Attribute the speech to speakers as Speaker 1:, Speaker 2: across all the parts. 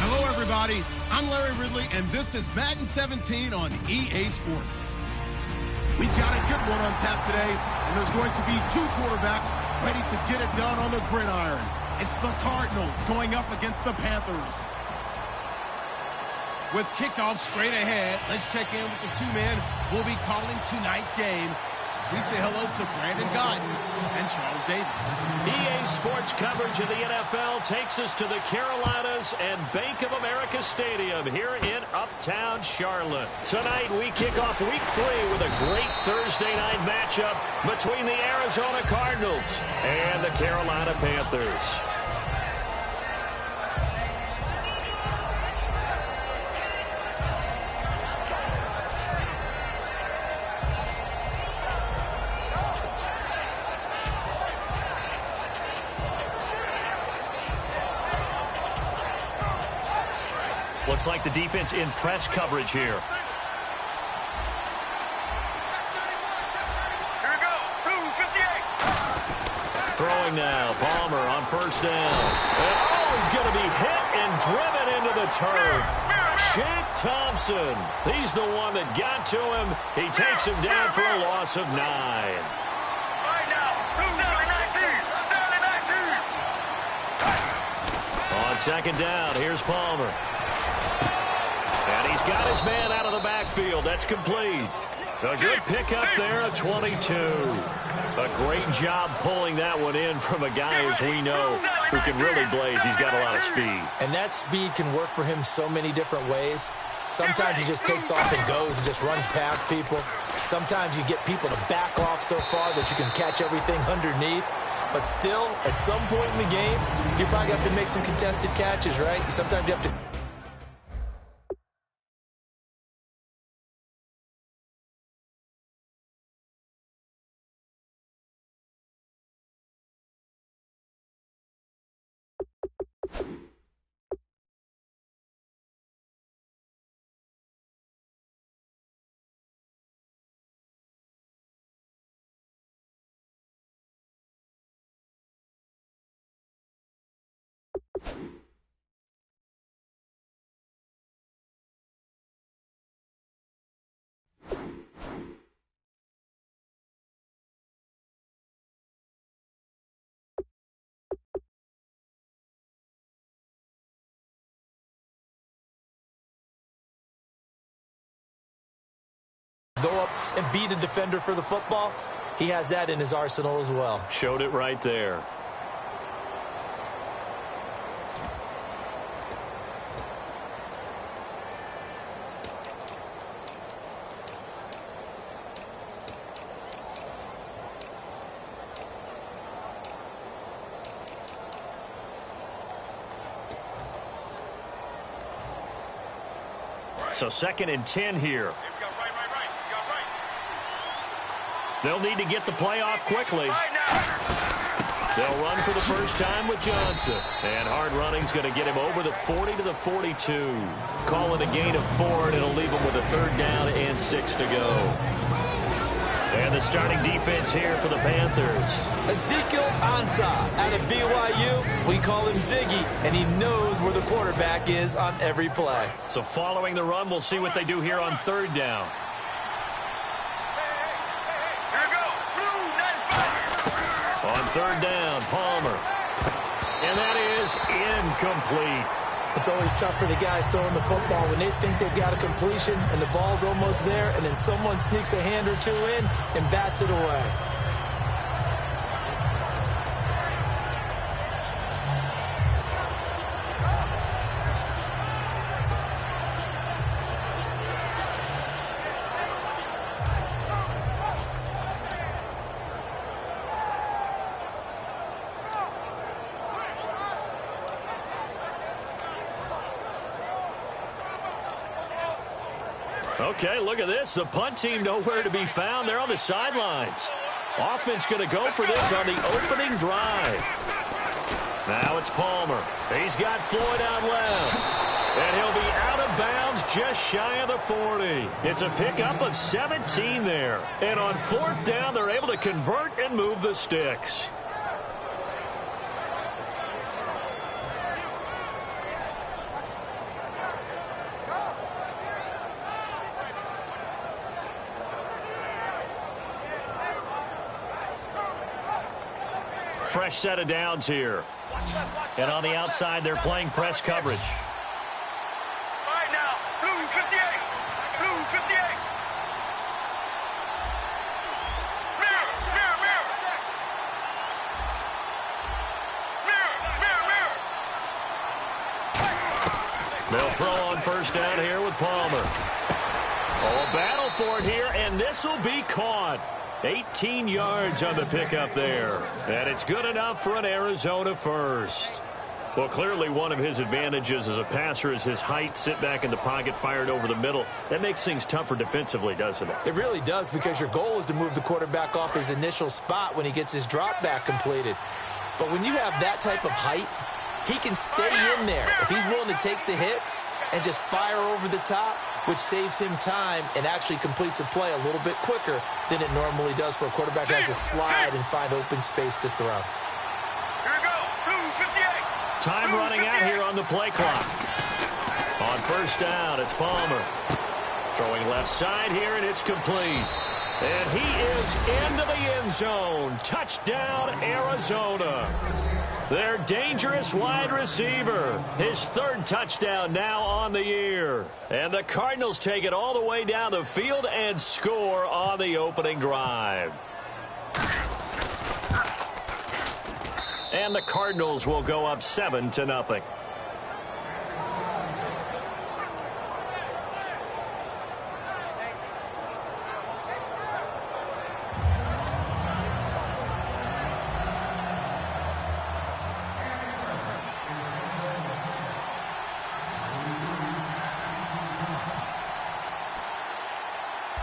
Speaker 1: Hello, everybody. I'm Larry Ridley, and this is Madden 17 on EA Sports. We've got a good one on tap today, and there's going to be two quarterbacks ready to get it done on the gridiron. It's the Cardinals going up against the Panthers. With kickoff straight ahead, let's check in with the two men who'll be calling tonight's game as we say hello to Brandon Godden and Charles Davis.
Speaker 2: EA Sports coverage of the NFL takes us to the Carolinas and Bank of America Stadium here in Uptown Charlotte. Tonight we kick off Week 3 with a great Thursday night matchup between the Arizona Cardinals and the Carolina Panthers. Looks like the defense in press coverage here.
Speaker 3: Here we go. 258.
Speaker 2: Throwing now. Palmer on first down. And he's going to be hit and driven into the turf. Shaq Thompson. He's the one that got to him. He takes him down for a loss of 9.
Speaker 3: Right now. 219.
Speaker 2: On second down, here's Palmer. And he's got his man out of the backfield. That's complete. A good pickup there, a 22. A great job pulling that one in from a guy, as we know, who can really blaze. He's got a lot of speed.
Speaker 4: And that speed can work for him so many different ways. Sometimes he just takes off and goes and just runs past people. Sometimes you get people to back off so far that you can catch everything underneath. But still, at some point in the game, you probably have to make some contested catches, right? Sometimes you have to... go up and beat a defender for the football. He has that in his arsenal as well.
Speaker 2: Showed it right there. So 2nd and 10 here. They'll need to get the play off quickly. They'll run for the first time with Johnson. And hard running's going to get him over the 40 to the 42. Call it a gain of 4, and it'll leave him with a 3rd down and 6 to go. And the starting defense here for the Panthers.
Speaker 4: Ezekiel Ansah out of BYU. We call him Ziggy, and he knows where the quarterback is on every play.
Speaker 2: So following the run, we'll see what they do here on 3rd down. On 3rd down, Palmer. And that is incomplete.
Speaker 4: It's always tough for the guys throwing the football when they think they've got a completion and the ball's almost there, and then someone sneaks a hand or two in and bats it away.
Speaker 2: Okay, look at this. The punt team nowhere to be found. They're on the sidelines. Offense going to go for this on the opening drive. Now it's Palmer. He's got Floyd out left. And he'll be out of bounds just shy of the 40. It's a pickup of 17 there. And on 4th down, they're able to convert and move the sticks. Fresh set of downs here. And on the outside, they're playing press coverage.
Speaker 3: All right now, blue 58. Blue 58. Mirror, mirror, mirror. Mirror, mirror, mirror.
Speaker 2: They'll throw on 1st down here with Palmer. Oh, a battle for it here, and this will be caught. 18 yards on the pickup there. And it's good enough for an Arizona first. Well, clearly one of his advantages as a passer is his height. Sit back in the pocket, fired over the middle. That makes things tougher defensively, doesn't it?
Speaker 4: It really does, because your goal is to move the quarterback off his initial spot when he gets his drop back completed. But when you have that type of height, he can stay in there. If he's willing to take the hits and just fire over the top, which saves him time and actually completes a play a little bit quicker than it normally does for a quarterback who has to slide and find open space to throw.
Speaker 3: Here we go. Blue 58.
Speaker 2: Time running out here on the play clock. On 1st down, it's Palmer. Throwing left side here, and it's complete. And he is into the end zone. Touchdown, Arizona. Their dangerous wide receiver. His 3rd touchdown now on the year. And the Cardinals take it all the way down the field and score on the opening drive. And the Cardinals will go up 7-0.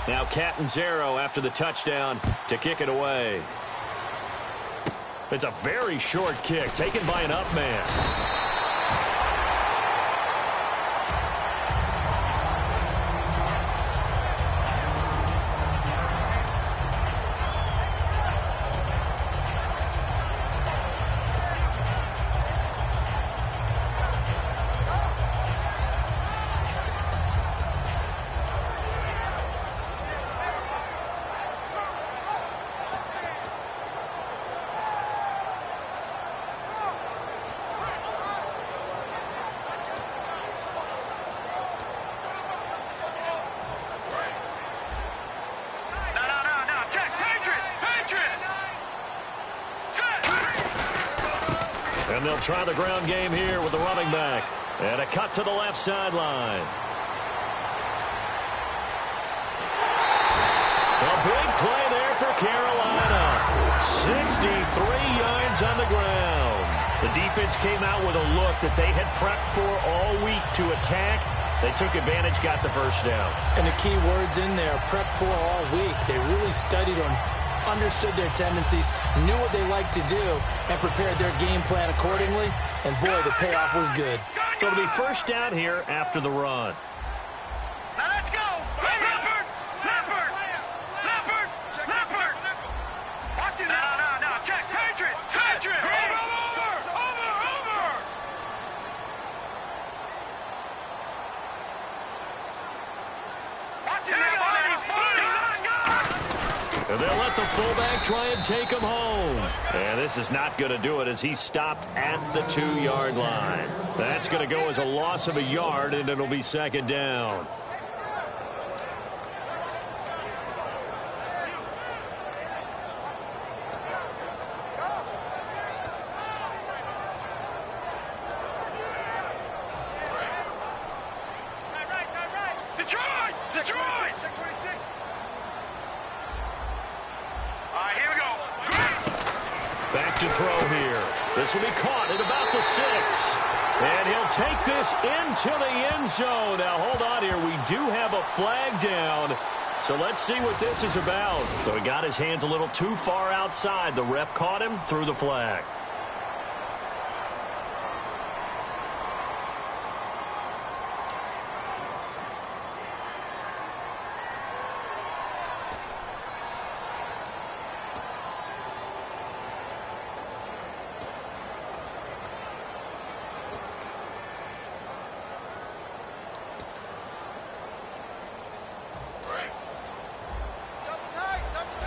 Speaker 2: Now Catanzaro after the touchdown to kick it away. It's a very short kick taken by an up man. And they'll try the ground game here with the running back. And a cut to the left sideline. A big play there for Carolina. 63 yards on the ground. The defense came out with a look that they had prepped for all week to attack. They took advantage, got the 1st down.
Speaker 4: And the key words in there, prep for all week. They really studied them, understood their tendencies, knew what they like to do, and prepared their game plan accordingly. And boy, the payoff was good.
Speaker 2: So it'll be 1st down here after the run.
Speaker 3: Now let's go. Leopard. Leopard. Leopard. Leopard. Watch it now. No. Check. Patriot. Patriot. Over. Watch it now, buddy.
Speaker 2: And they'll let the fullback try and take him home. And this is not going to do it as he stopped at the 2-yard line. That's going to go as a loss of a yard, and it'll be 2nd down.
Speaker 3: Detroit! 626. All right, here we go.
Speaker 2: Back to throw here. This will be caught at about the 6. And he'll take this into the end zone. Now, hold on here. We do have a flag down. So let's see what this is about. So he got his hands a little too far outside. The ref caught him, threw the flag.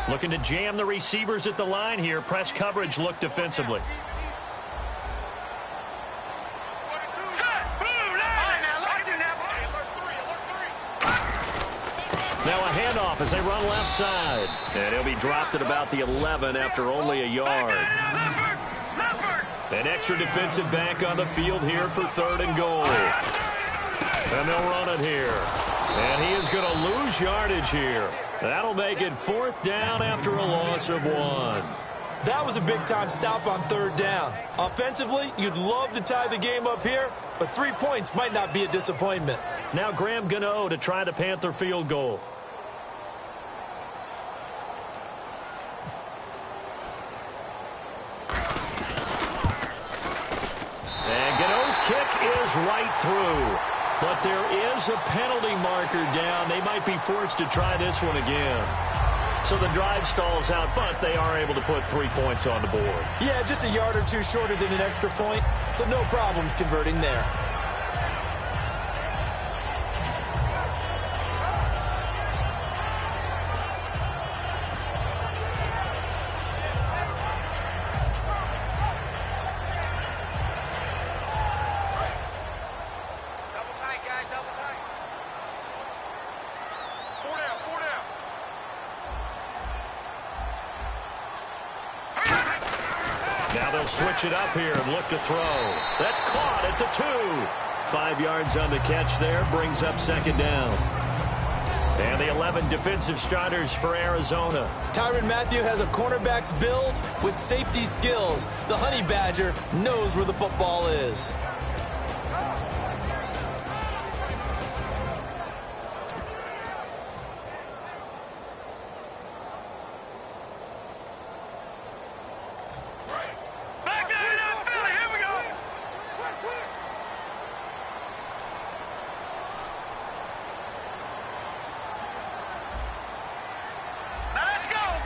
Speaker 2: Looking to jam the receivers at the line here. Press coverage look defensively. Now a handoff as they run left side. And he'll be dropped at about the 11 after only a yard. An extra defensive back on the field here for 3rd and goal. And they'll run it here. And he is going to lose yardage here. That'll make it 4th down after a loss of 1.
Speaker 4: That was a big-time stop on 3rd down. Offensively, you'd love to tie the game up here, but 3 points might not be a disappointment.
Speaker 2: Now Graham Gano to try the Panther field goal. And Gano's kick is right through. But there is a penalty marker down. They might be forced to try this one again. So the drive stalls out, but they are able to put 3 points on the board.
Speaker 4: Yeah, just a yard or two shorter than an extra point, so no problems converting there.
Speaker 2: Now they'll switch it up here and look to throw. That's caught at the 2. 5 yards on the catch there, brings up 2nd down. And the 11 defensive starters for Arizona.
Speaker 4: Tyrann Mathieu has a cornerback's build with safety skills. The Honey Badger knows where the football is.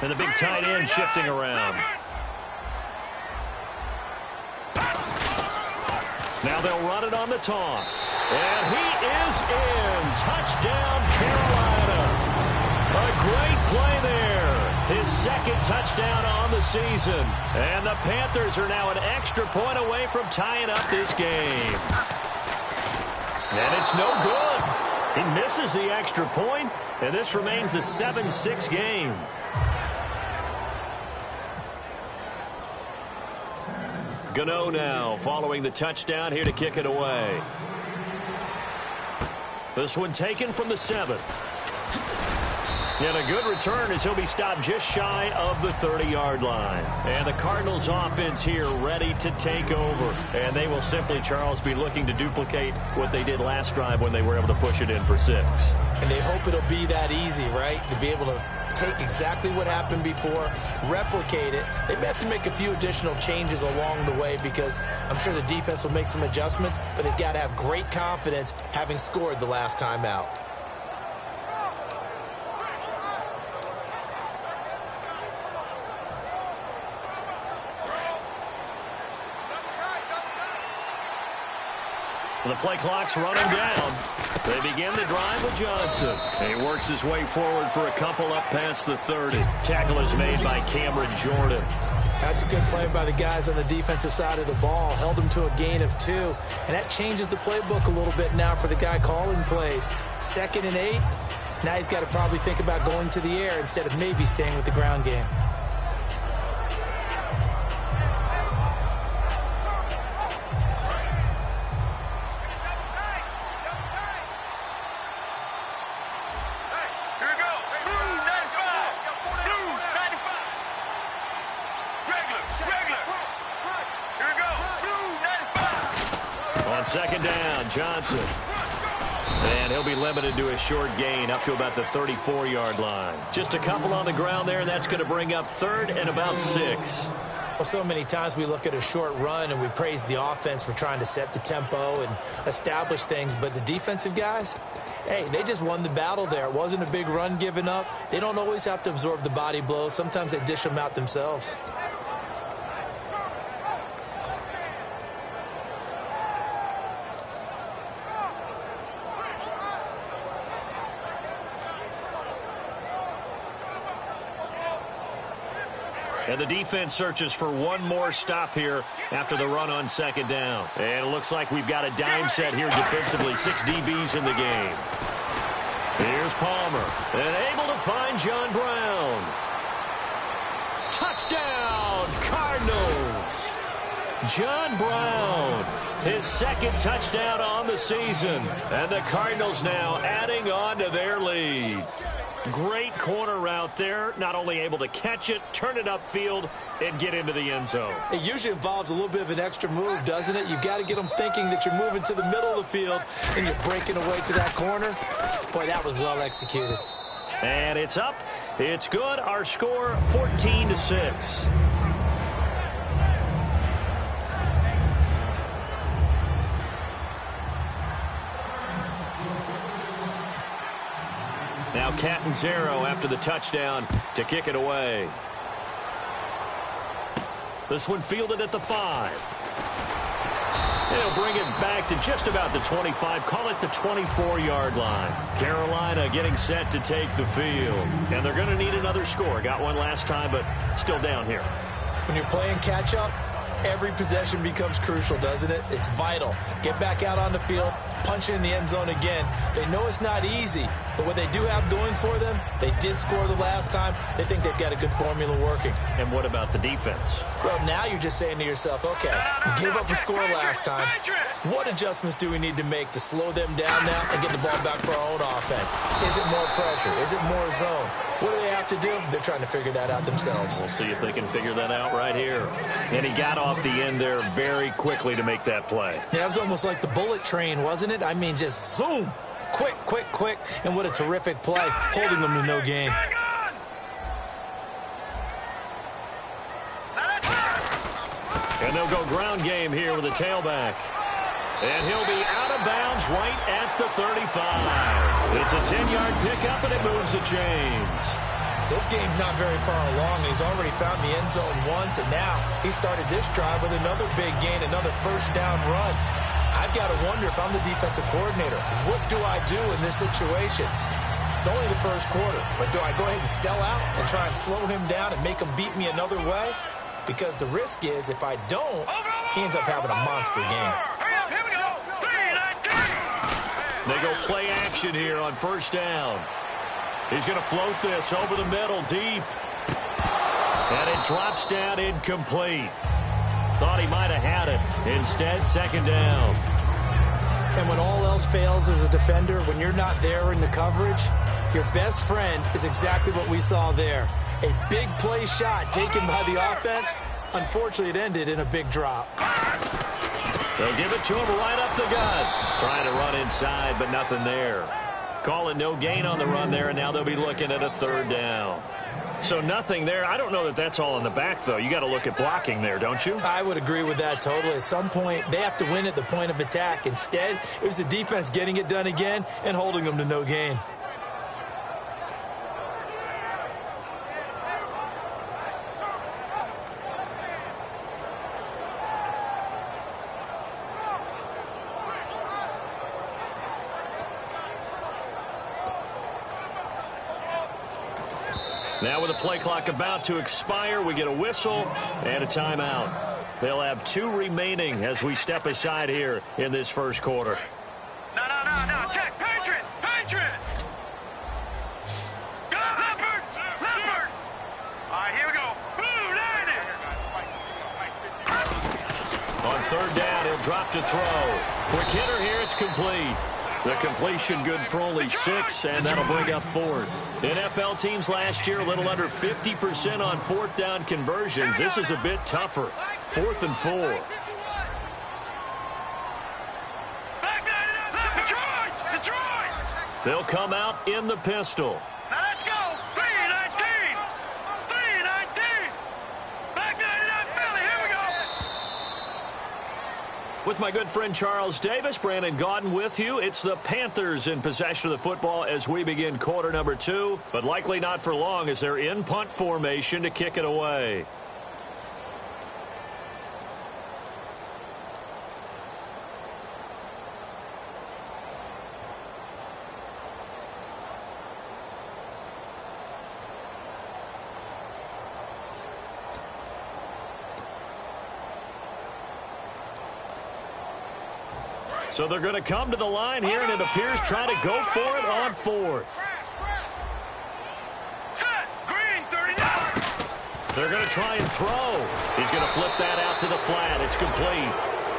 Speaker 2: And the big tight end shifting around. Now they'll run it on the toss. And he is in. Touchdown, Carolina. A great play there. His 2nd touchdown on the season. And the Panthers are now an extra point away from tying up this game. And it's no good. He misses the extra point, and this remains a 7-6 game. Gano now following the touchdown here to kick it away. This one taken from the 7. And a good return as he'll be stopped just shy of the 30-yard line. And the Cardinals offense here ready to take over. And they will simply, Charles, be looking to duplicate what they did last drive when they were able to push it in for 6.
Speaker 4: And they hope it'll be that easy, right? To be able to take exactly what happened before, replicate it. They may have to make a few additional changes along the way because I'm sure the defense will make some adjustments, but they've got to have great confidence having scored the last time out.
Speaker 2: The play clock's running down. They begin the drive with Johnson. And he works his way forward for a couple up past the 30. Tackle is made by Cameron Jordan.
Speaker 4: That's a good play by the guys on the defensive side of the ball. Held him to a gain of 2. And that changes the playbook a little bit now for the guy calling plays. 2nd and 8. Now he's got to probably think about going to the air instead of maybe staying with the ground game.
Speaker 2: On 2nd down, Johnson. And he'll be limited to a short gain up to about the 34-yard line. Just a couple on the ground there, and that's going to bring up 3rd and about 6.
Speaker 4: Well, so many times we look at a short run and we praise the offense for trying to set the tempo and establish things, but the defensive guys, hey, they just won the battle there. It wasn't a big run given up. They don't always have to absorb the body blows. Sometimes they dish them out themselves.
Speaker 2: And the defense searches for one more stop here after the run on second down. And it looks like we've got a dime set here defensively. 6 DBs in the game. Here's Palmer. And able to find John Brown. Touchdown, Cardinals. John Brown, his second touchdown on the season. And the Cardinals now adding on to their lead. Great corner route there. Not only able to catch it, turn it upfield, and get into the end zone.
Speaker 4: It usually involves a little bit of an extra move, doesn't it? You've got to get them thinking that you're moving to the middle of the field and you're breaking away to that corner. Boy, that was well executed.
Speaker 2: And it's up. It's good. Our score, 14-6. Now Catanzaro after the touchdown to kick it away. This one fielded at the 5. They'll bring it back to just about the 25. Call it the 24-yard line. Carolina getting set to take the field. And they're going to need another score. Got one last time, but still down here.
Speaker 4: When you're playing catch-up, every possession becomes crucial, doesn't it? It's vital. Get back out on the field, punch it in the end zone again. They know it's not easy, but what they do have going for them, they did score the last time. They think they've got a good formula working.
Speaker 2: And what about the defense?
Speaker 4: Well, now you're just saying to yourself, okay, we gave up a score last time. What adjustments do we need to make to slow them down now and get the ball back for our own offense? Is it more pressure? Is it more zone? What do they have to do? They're trying to figure that out themselves.
Speaker 2: We'll see if they can figure that out right here. And he got off the end there very quickly to make that play.
Speaker 4: Yeah, it was almost like the bullet train, wasn't it? I mean, just zoom. Quick, quick, quick. And what a terrific play, holding them to no gain.
Speaker 2: And they'll go ground game here with a tailback. And he'll be out of bounds right at the 35. It's a 10-yard pickup, and it moves the chains.
Speaker 4: So this game's not very far along. He's already found the end zone once, and now he started this drive with another big gain, another first down run. I've got to wonder if I'm the defensive coordinator, what do I do in this situation? It's only the first quarter, but do I go ahead and sell out and try and slow him down and make him beat me another way? Because the risk is if I don't, he ends up having a monster game.
Speaker 2: They go play action here on first down. He's going to float this over the middle deep. And it drops down incomplete. Thought he might have had it. Instead, second down.
Speaker 4: And when all else fails as a defender, when you're not there in the coverage, your best friend is exactly what we saw there. A big play shot taken by the offense. Unfortunately, it ended in a big drop.
Speaker 2: They'll give it to him right up the gut. Trying to run inside, but nothing there. Calling no gain on the run there, and now they'll be looking at a third down. So nothing there. I don't know that that's all in the back, though. You got to look at blocking there, don't you?
Speaker 4: I would agree with that totally. At some point, they have to win at the point of attack. Instead, it was the defense getting it done again and holding them to no gain.
Speaker 2: Now with the play clock about to expire, we get a whistle and a timeout. They'll have 2 remaining as we step aside here in this first quarter.
Speaker 3: No, check, Patriot! Go, Leopard! All right, here we go. Blue, landing!
Speaker 2: On third down, he'll drop to throw. Quick hitter here, it's complete. The completion good for only 6, and that'll bring up 4th. NFL teams last year a little under 50% on 4th down conversions. This is a bit tougher. 4th and 4.
Speaker 3: Detroit!
Speaker 2: They'll come out in the pistol.
Speaker 3: Now let's go! 3-19! 3-19! Back 99 Philly, here we go!
Speaker 2: With my good friend Charles Davis, Brandon Gaudin with you. It's the Panthers in possession of the football as we begin quarter number 2, but likely not for long as they're in punt formation to kick it away. So they're going to come to the line here, and it appears try to go for it on fourth.
Speaker 3: Set. Green, 39.
Speaker 2: They're going to try and throw. He's going to flip that out to the flat. It's complete.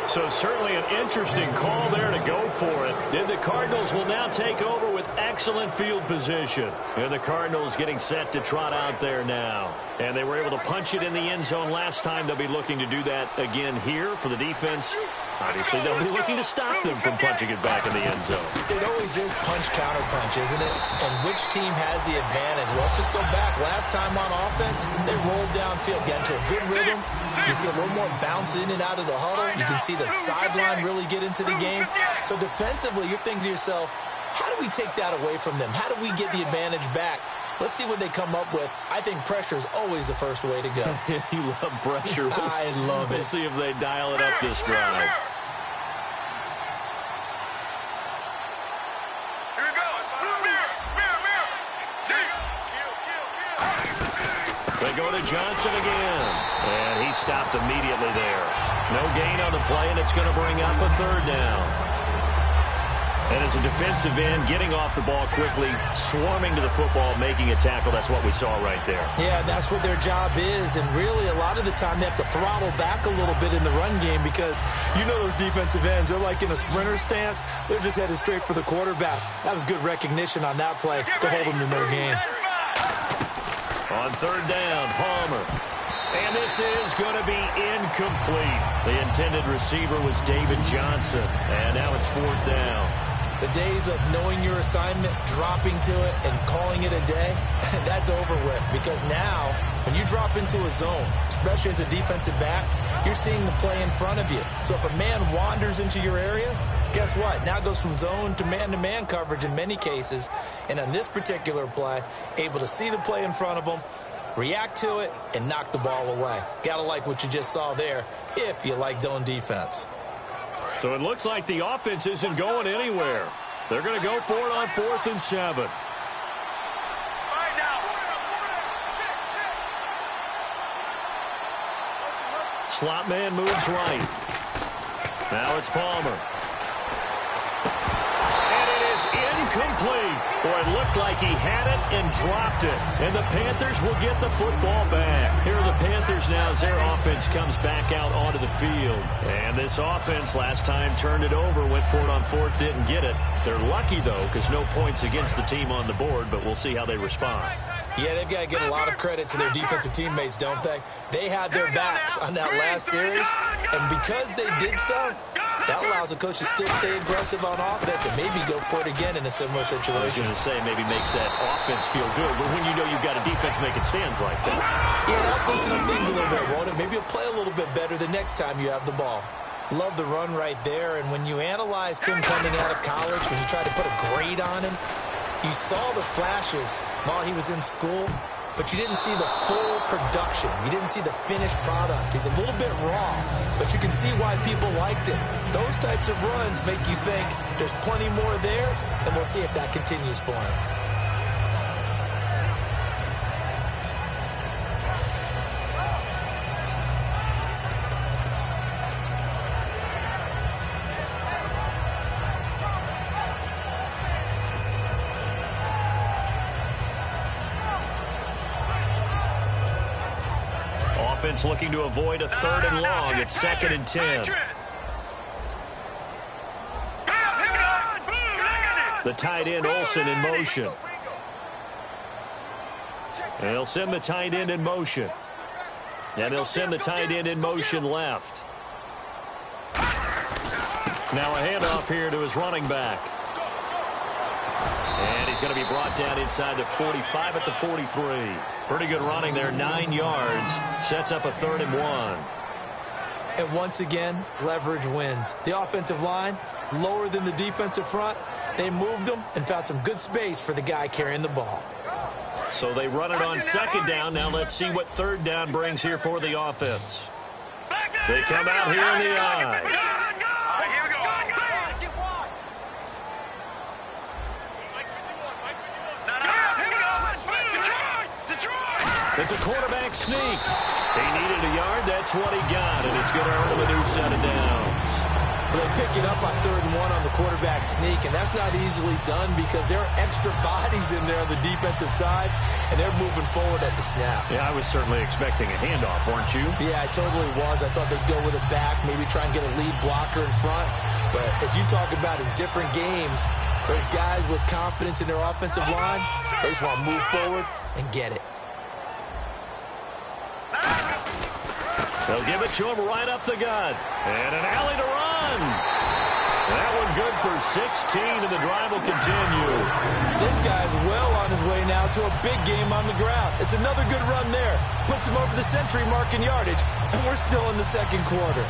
Speaker 2: So certainly an interesting call there to go for it. And the Cardinals will now take over with excellent field position. And the Cardinals getting set to trot out there now. And they were able to punch it in the end zone last time. They'll be looking to do that again here for the defense. Obviously, they'll be looking to stop them from punching it back in the end zone.
Speaker 4: It always is punch-counter-punch, isn't it? And which team has the advantage? Let's just go back. Last time on offense, they rolled downfield, get into a good rhythm. You can see a little more bounce in and out of the huddle. You can see the sideline really get into the game. So defensively, you're thinking to yourself, how do we take that away from them? How do we get the advantage back? Let's see what they come up with. I think pressure is always the first way to go.
Speaker 2: You love pressure.
Speaker 4: I love it.
Speaker 2: We'll see if they dial it up this drive.
Speaker 3: Here we go. Mirror.
Speaker 2: They go to Johnson again. And he stopped immediately there. No gain on the play, and it's going to bring up a third down. And as a defensive end, getting off the ball quickly, swarming to the football, making a tackle, that's what we saw right there.
Speaker 4: Yeah, that's what their job is. And really, a lot of the time, they have to throttle back a little bit in the run game because you know those defensive ends, they're like in a sprinter stance. They're just headed straight for the quarterback. That was good recognition on that play to hold them to no gain.
Speaker 2: On third down, Palmer. And this is going to be incomplete. The intended receiver was David Johnson. And now it's fourth down.
Speaker 4: The days of knowing your assignment, dropping to it, and calling it a day, that's over with. Because now, when you drop into a zone, especially as a defensive back, you're seeing the play in front of you. So if a man wanders into your area, guess what? Now it goes from zone to man coverage in many cases. And on this particular play, able to see the play in front of him, react to it, and knock the ball away. Gotta like what you just saw there, if you like zone defense.
Speaker 2: So it looks like the offense isn't going anywhere. They're going to go for it on 4th and 7.
Speaker 3: Right now.
Speaker 2: Slot man moves right. Now it's Palmer. And it is incomplete. Boy, it looked like he had it and dropped it. And the Panthers will get the football back. Here are the Panthers now as their offense comes back out onto the field. And this offense last time turned it over, went for it on 4th, didn't get it. They're lucky, though, because no points against the team on the board, but we'll see how they respond.
Speaker 4: Yeah, they've got to give a lot of credit to their defensive teammates, don't they? They had their backs on that last series, and because they did so, that allows a coach to still stay aggressive on offense and maybe go for it again in a similar situation.
Speaker 2: I was going to say maybe makes that offense feel good, but when you know you've got a defense making stands like that.
Speaker 4: Yeah, that'll loosen up things a little bit, won't it? Maybe you'll play a little bit better the next time you have the ball. Love the run right there, and when you analyzed him coming out of college, when you tried to put a grade on him, you saw the flashes while he was in school, but you didn't see the full production. You didn't see the finished product. He's a little bit raw, but you can see why people liked him. Those types of runs make you think there's plenty more there, and we'll see if that continues for him.
Speaker 2: Offense looking to avoid a 3rd and long. It's 2nd and 10. The tight end, Olsen, in motion. And they'll send the tight end in motion. And they'll send the tight end in motion left. Now a handoff here to his running back. And he's going to be brought down inside the 45 at the 43. Pretty good running there, 9 yards. Sets up a 3rd and 1.
Speaker 4: And once again, leverage wins. The offensive line, lower than the defensive front. They moved them and found some good space for the guy carrying the ball.
Speaker 2: So they run it on 2nd down. Now let's see what 3rd down brings here for the offense. They come out here in the eyes. It's a quarterback sneak. He needed a yard. That's what he got, and it's going to earn him a new set of downs.
Speaker 4: Well, they pick it up on 3rd and 1 on the quarterback sneak, and that's not easily done because there are extra bodies in there on the defensive side, and they're moving forward at the snap.
Speaker 2: Yeah, I was certainly expecting a handoff, weren't you?
Speaker 4: Yeah, I totally was. I thought they'd go with it back, maybe try and get a lead blocker in front. But as you talk about in different games, those guys with confidence in their offensive line, they just want to move forward and get it.
Speaker 2: They'll give it to him right up the gut. And an alley to run. That one good for 16, and the drive will continue.
Speaker 4: This guy's well on his way now to a big game on the ground. It's another good run there. Puts him over the century mark in yardage, and we're still in the second quarter.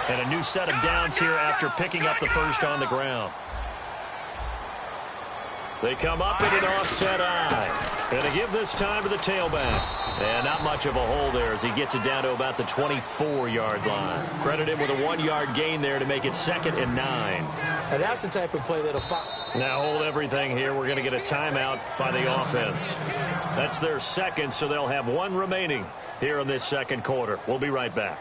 Speaker 2: And a new set of downs here after picking up the first on the ground. They come up in an offset eye. And to give this time to the tailback. And not much of a hole there as he gets it down to about the 24-yard line. Credit him with a 1-yard gain there to make it 2nd and 9.
Speaker 4: And that's the type of play that'll
Speaker 2: now hold everything here. We're going to get a timeout by the offense. That's their second, so they'll have one remaining here in this second quarter. We'll be right back.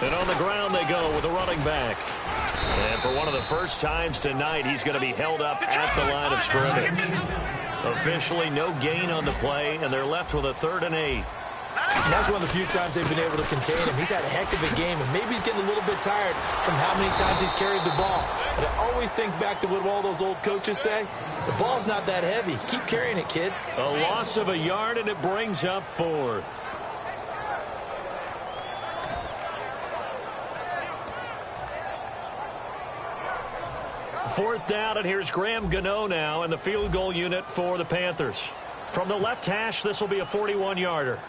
Speaker 2: And on the ground they go with a running back. And for one of the first times tonight, he's going to be held up at the line of scrimmage. Officially no gain on the play, and they're left with a 3rd and 8.
Speaker 4: That's one of the few times they've been able to contain him. He's had a heck of a game, and maybe he's getting a little bit tired from how many times he's carried the ball. But I always think back to what all those old coaches say. The ball's not that heavy. Keep carrying it, kid.
Speaker 2: A loss of a yard, and it brings up 4th. Fourth down, and here's Graham Gano now in the field goal unit for the Panthers. From the left hash, this will be a 41-yarder.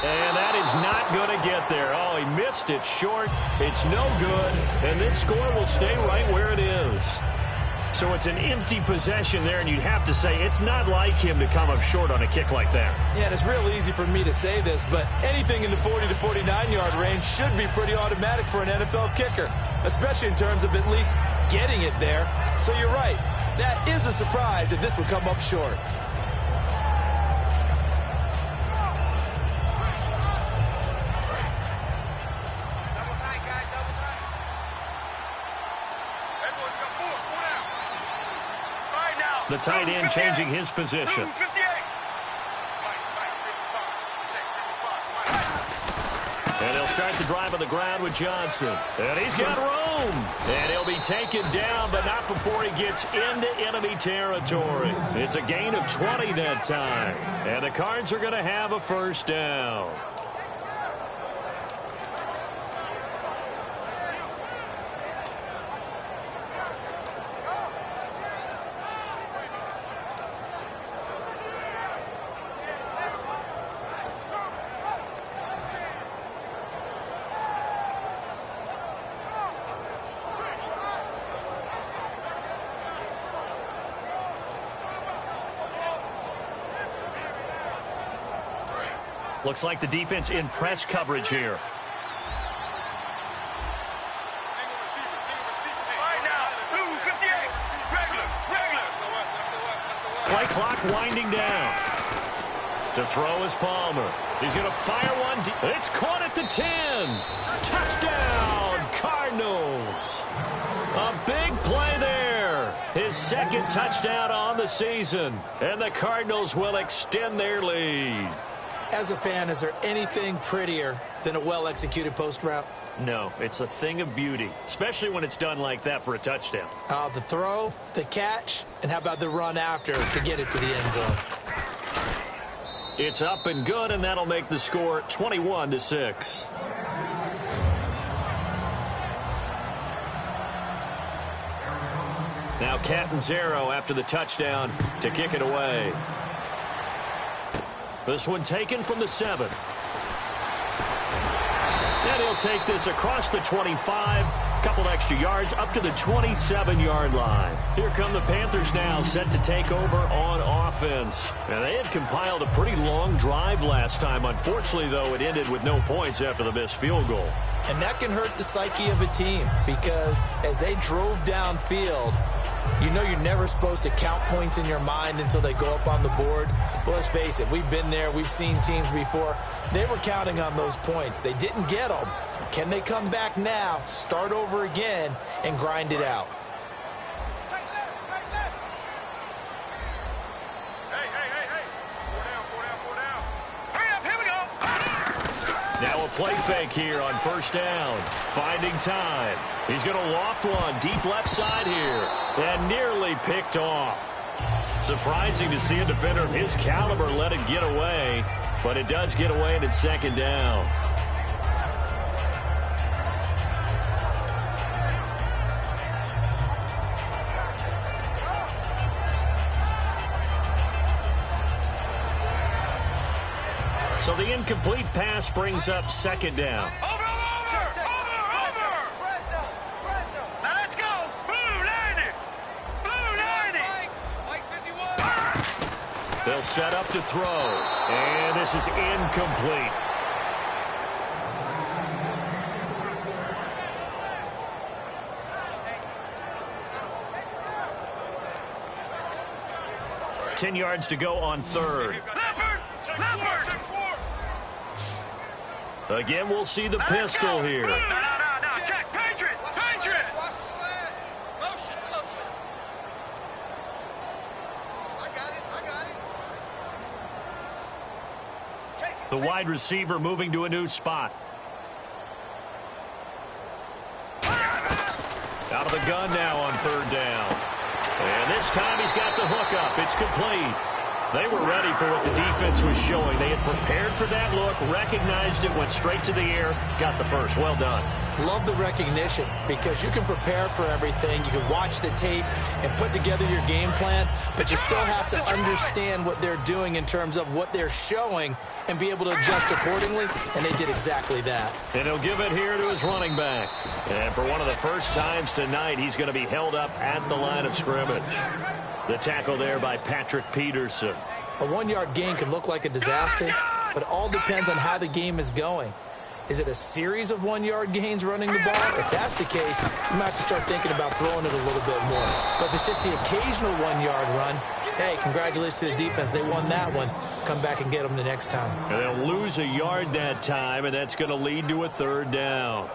Speaker 2: And that is not going to get there. Oh, he missed it short. It's no good, and this score will stay right where it is. So it's an empty possession there, and you'd have to say it's not like him to come up short on a kick like that.
Speaker 4: Yeah, and it's real easy for me to say this, but anything in the 40 to 49-yard range should be pretty automatic for an NFL kicker, especially in terms of at least getting it there. So you're right. That is a surprise that this would come up short.
Speaker 2: The tight end changing his position. And he'll start the drive on the ground with Johnson. And he's got room. And he'll be taken down, but not before he gets into enemy territory. It's a gain of 20 that time. And the Cards are going to have a first down. Looks like the defense in press coverage here. Play clock winding down. To throw is Palmer. He's going to fire one. It's caught at the 10. Touchdown, Cardinals. A big play there. His second touchdown on the season. And the Cardinals will extend their lead.
Speaker 4: As a fan, is there anything prettier than a well-executed post route?
Speaker 2: No, it's a thing of beauty, especially when it's done like that for a touchdown.
Speaker 4: The throw, the catch, and how about the run after to get it to the end zone?
Speaker 2: It's up and good, and that'll make the score 21-6. Now Catanzaro after the touchdown to kick it away. This one taken from the 7. And he'll take this across the 25. Couple extra yards up to the 27-yard line. Here come the Panthers now, set to take over on offense. And they had compiled a pretty long drive last time. Unfortunately, though, it ended with no points after the missed field goal.
Speaker 4: And that can hurt the psyche of a team because as they drove downfield, you know you're never supposed to count points in your mind until they go up on the board. But let's face it, we've been there. We've seen teams before. They were counting on those points. They didn't get them. Can they come back now, start over again, and grind it out?
Speaker 2: Now a play fake here on first down. Finding time. He's going to loft one deep left side here. And nearly picked off. Surprising to see a defender of his caliber let it get away. But it does get away and it's second down. So the incomplete pass brings up second down.
Speaker 3: Over! Now let's go! Blue 90! Blue 90! White 51!
Speaker 2: They'll set up to throw. And this is incomplete. Ten yards to go on third.
Speaker 3: Leopard!
Speaker 2: Again, we'll see the pistol here.
Speaker 3: No, check! Patriot! Watch the slant! Motion! I got it!
Speaker 2: The wide receiver moving to a new spot. Out of the gun now on third down. And this time he's got the hook up. It's complete. They were ready for what the defense was showing. They had prepared for that look, recognized it, went straight to the air, got the first. Well done.
Speaker 4: Love the recognition because you can prepare for everything. You can watch the tape and put together your game plan, but you still have to understand what they're doing in terms of what they're showing and be able to adjust accordingly, and they did exactly that.
Speaker 2: And he'll give it here to his running back. And for one of the first times tonight, he's going to be held up at the line of scrimmage. The tackle there by Patrick Peterson.
Speaker 4: A one-yard gain can look like a disaster, but it all depends on how the game is going. Is it a series of one-yard gains running the ball? If that's the case, you might have to start thinking about throwing it a little bit more. But if it's just the occasional one-yard run, hey, congratulations to the defense. They won that one. Come back and get them the next time.
Speaker 2: And they'll lose a yard that time, and that's going to lead to a third down.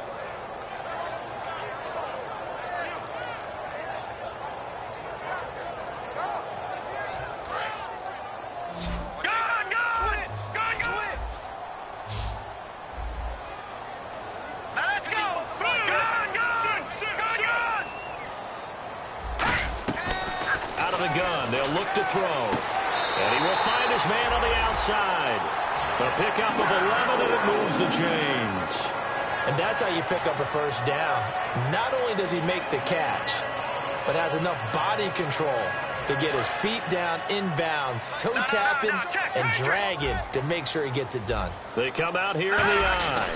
Speaker 2: They'll look to throw. And he will find his man on the outside. A pickup of 11, and it moves the chains.
Speaker 4: And that's how you pick up a first down. Not only does he make the catch, but has enough body control to get his feet down inbounds, toe tapping and dragging to make sure he gets it done.
Speaker 2: They come out here in the eye.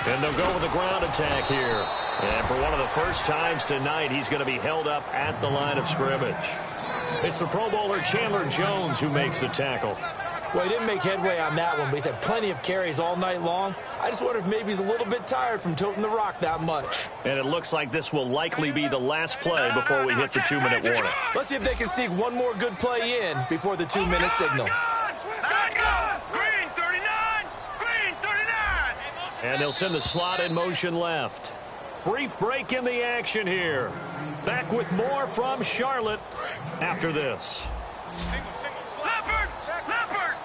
Speaker 2: And they'll go with the ground attack here. And for one of the first times tonight, he's going to be held up at the line of scrimmage. It's the Pro Bowler Chandler Jones who makes the tackle.
Speaker 4: Well, he didn't make headway on that one, but he's had plenty of carries all night long. I just wonder if maybe he's a little bit tired from toting the rock that much.
Speaker 2: And it looks like this will likely be the last play before we hit the 2-minute warning.
Speaker 4: Let's see if they can sneak one more good play in before the 2-minute signal.
Speaker 3: Let's go! Green 39! Green 39!
Speaker 2: And they'll send the slot in motion left. Brief break in the action here. Back with more from Charlotte after this.
Speaker 3: Leopard! Leopard!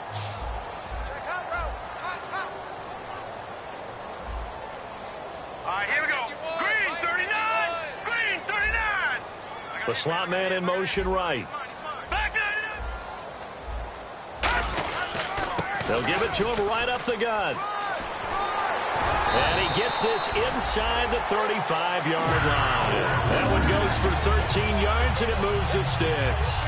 Speaker 3: All right, here we go. Green 39! Green 39!
Speaker 2: The slot man in motion right.
Speaker 3: Back
Speaker 2: They'll give it to him right up the gut. And he gets this inside the 35-yard line. That one goes for 13 yards, and it moves the sticks.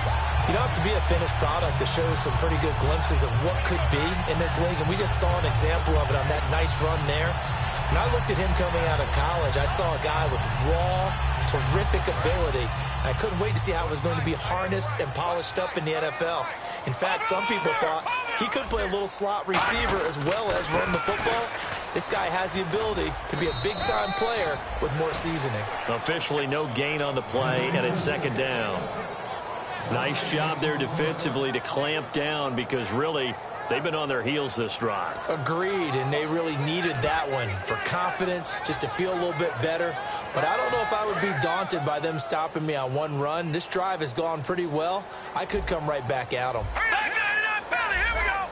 Speaker 4: You don't have to be a finished product to show some pretty good glimpses of what could be in this league, and we just saw an example of it on that nice run there. When I looked at him coming out of college, I saw a guy with raw, terrific ability. I couldn't wait to see how it was going to be harnessed and polished up in the NFL. In fact, some people thought he could play a little slot receiver as well as run the football. This guy has the ability to be a big-time player with more seasoning.
Speaker 2: Officially no gain on the play, and it's second down. Nice job there defensively to clamp down because really they've been on their heels this drive.
Speaker 4: Agreed, and they really needed that one for confidence, just to feel a little bit better. But I don't know if I would be daunted by them stopping me on one run. This drive has gone pretty well. I could come right back at them.
Speaker 3: Here we go.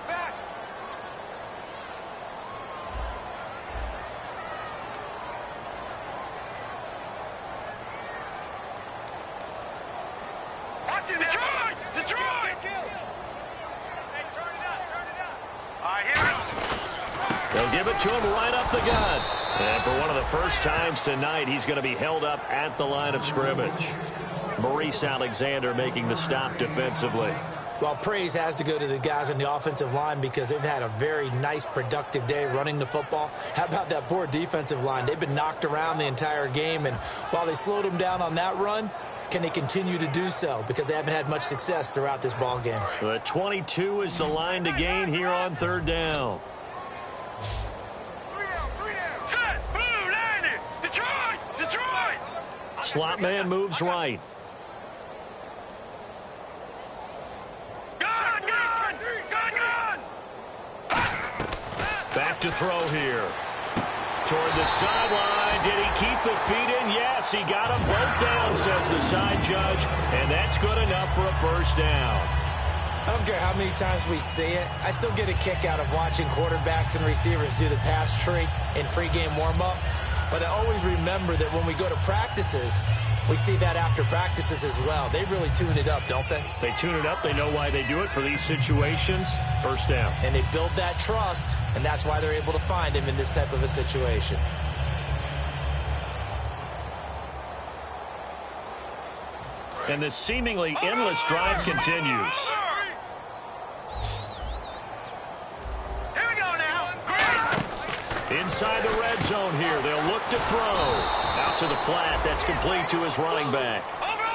Speaker 3: Watch it, Detroit! Detroit! Hey, turn it up. All right, here we go.
Speaker 2: They'll give it to him right up the gut. And for one of the first times tonight, he's going to be held up at the line of scrimmage. Maurice Alexander making the stop defensively.
Speaker 4: Well, praise has to go to the guys on the offensive line because they've had a very nice, productive day running the football. How about that poor defensive line? They've been knocked around the entire game, and while they slowed them down on that run, can they continue to do so? Because they haven't had much success throughout this ball game.
Speaker 2: The 22 is the line to gain here on third down.
Speaker 3: Set, blue, landed. Detroit! Detroit!
Speaker 2: Slot man moves right. Back to throw here. Toward the sideline. Did he keep the feet in? Yes, he got them both down, says the side judge. And that's good enough for a first down.
Speaker 4: I don't care how many times we see it. I still get a kick out of watching quarterbacks and receivers do the pass tree in pregame warm-up. But I always remember that when we go to practices, we see that after practices as well. They really tune it up, don't they?
Speaker 2: They tune it up. They know why they do it for these situations. First down.
Speaker 4: And they build that trust, and that's why they're able to find him in this type of a situation.
Speaker 2: And this seemingly endless drive continues.
Speaker 3: Here we go now.
Speaker 2: Inside the red zone here. They'll look to throw. Out to the flat. That's complete to his running back.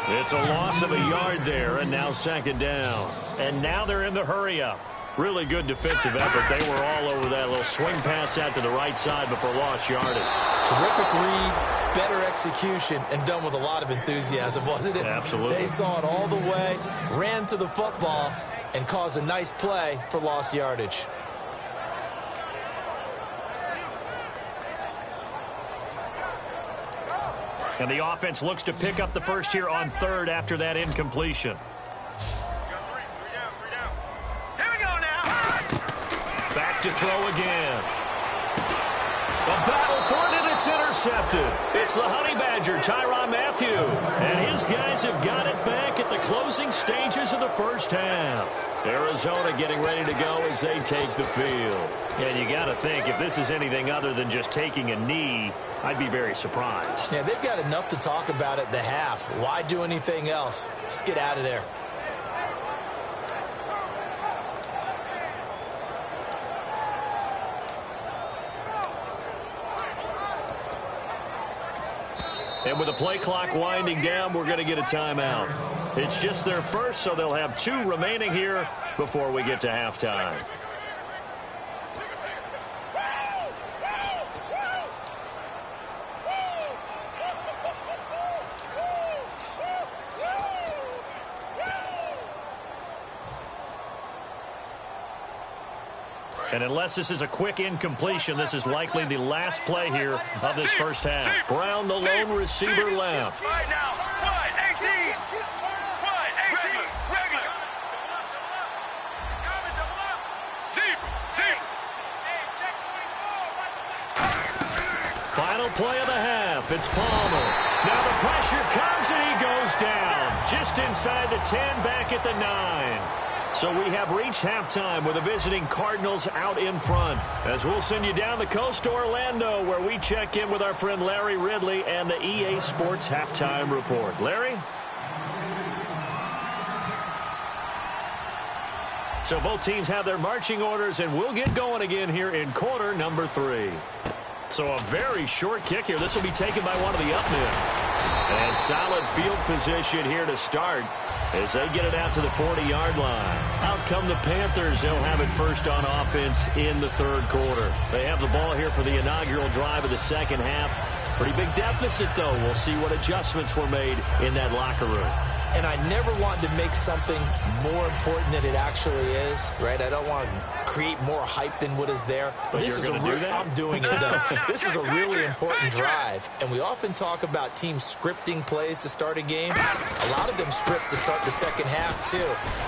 Speaker 2: It's a loss of a yard there, and now second down. And now they're in the hurry-up. Really good defensive effort. They were all over that little swing pass out to the right side before lost yardage.
Speaker 4: Terrific read, better execution, and done with a lot of enthusiasm, wasn't it?
Speaker 2: Absolutely.
Speaker 4: They saw it all the way, ran to the football, and caused a nice play for lost yardage.
Speaker 2: And the offense looks to pick up the first here on third after that incompletion.
Speaker 3: Here we go now.
Speaker 2: Back to throw again. A battle for it, and it's intercepted. It's the Honey Badger, Tyrann Mathieu. And his guys have got it back at the closing stages of the first half. Arizona getting ready to go as they take the field. And you got to think, if this is anything other than just taking a knee, I'd be very surprised.
Speaker 4: Yeah, they've got enough to talk about at the half. Why do anything else? Just get out of there.
Speaker 2: And with the play clock winding down, we're going to get a timeout. It's just their first, so they'll have 2 remaining here before we get to halftime. And unless this is a quick incompletion, this is likely the last play here of this first half. Brown, the lone receiver, left.
Speaker 3: Right now. Wide, 18. Wide, 18. Regular. Deep.
Speaker 2: Final play of the half. It's Palmer. Now the pressure comes and he goes down. Just inside the 10, back at the 9. So we have reached halftime with the visiting Cardinals out in front. As we'll send you down the coast to Orlando, where we check in with our friend Larry Ridley and the EA Sports Halftime Report. Larry? So both teams have their marching orders, and we'll get going again here in quarter number 3. So a very short kick here. This will be taken by one of the up men. And solid field position here to start as they get it out to the 40-yard line. Out come the Panthers. They'll have it first on offense in the third quarter. They have the ball here for the inaugural drive of the second half. Pretty big deficit, though. We'll see what adjustments were made in that locker room.
Speaker 4: And I never wanted to make something more important than it actually is, right? I don't want to create more hype than what is there.
Speaker 2: But
Speaker 4: this
Speaker 2: you're going to do that?
Speaker 4: I'm doing it, though. This is a really important drive. And we often talk about teams scripting plays to start a game. A lot of them script to start the second half, too.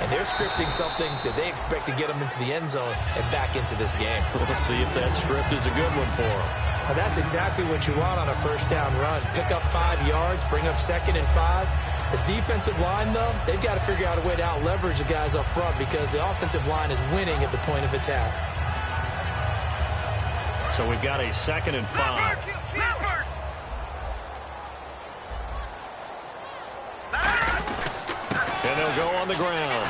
Speaker 4: And they're scripting something that they expect to get them into the end zone and back into this game.
Speaker 2: We'll see if that script is a good one for them.
Speaker 4: Now, that's exactly what you want on a first down run. Pick up 5 yards, bring up 2nd and 5. The defensive line, though, they've got to figure out a way to out-leverage the guys up front because the offensive line is winning at the point of attack.
Speaker 2: So we've got a 2nd and 5. And they'll go on the ground.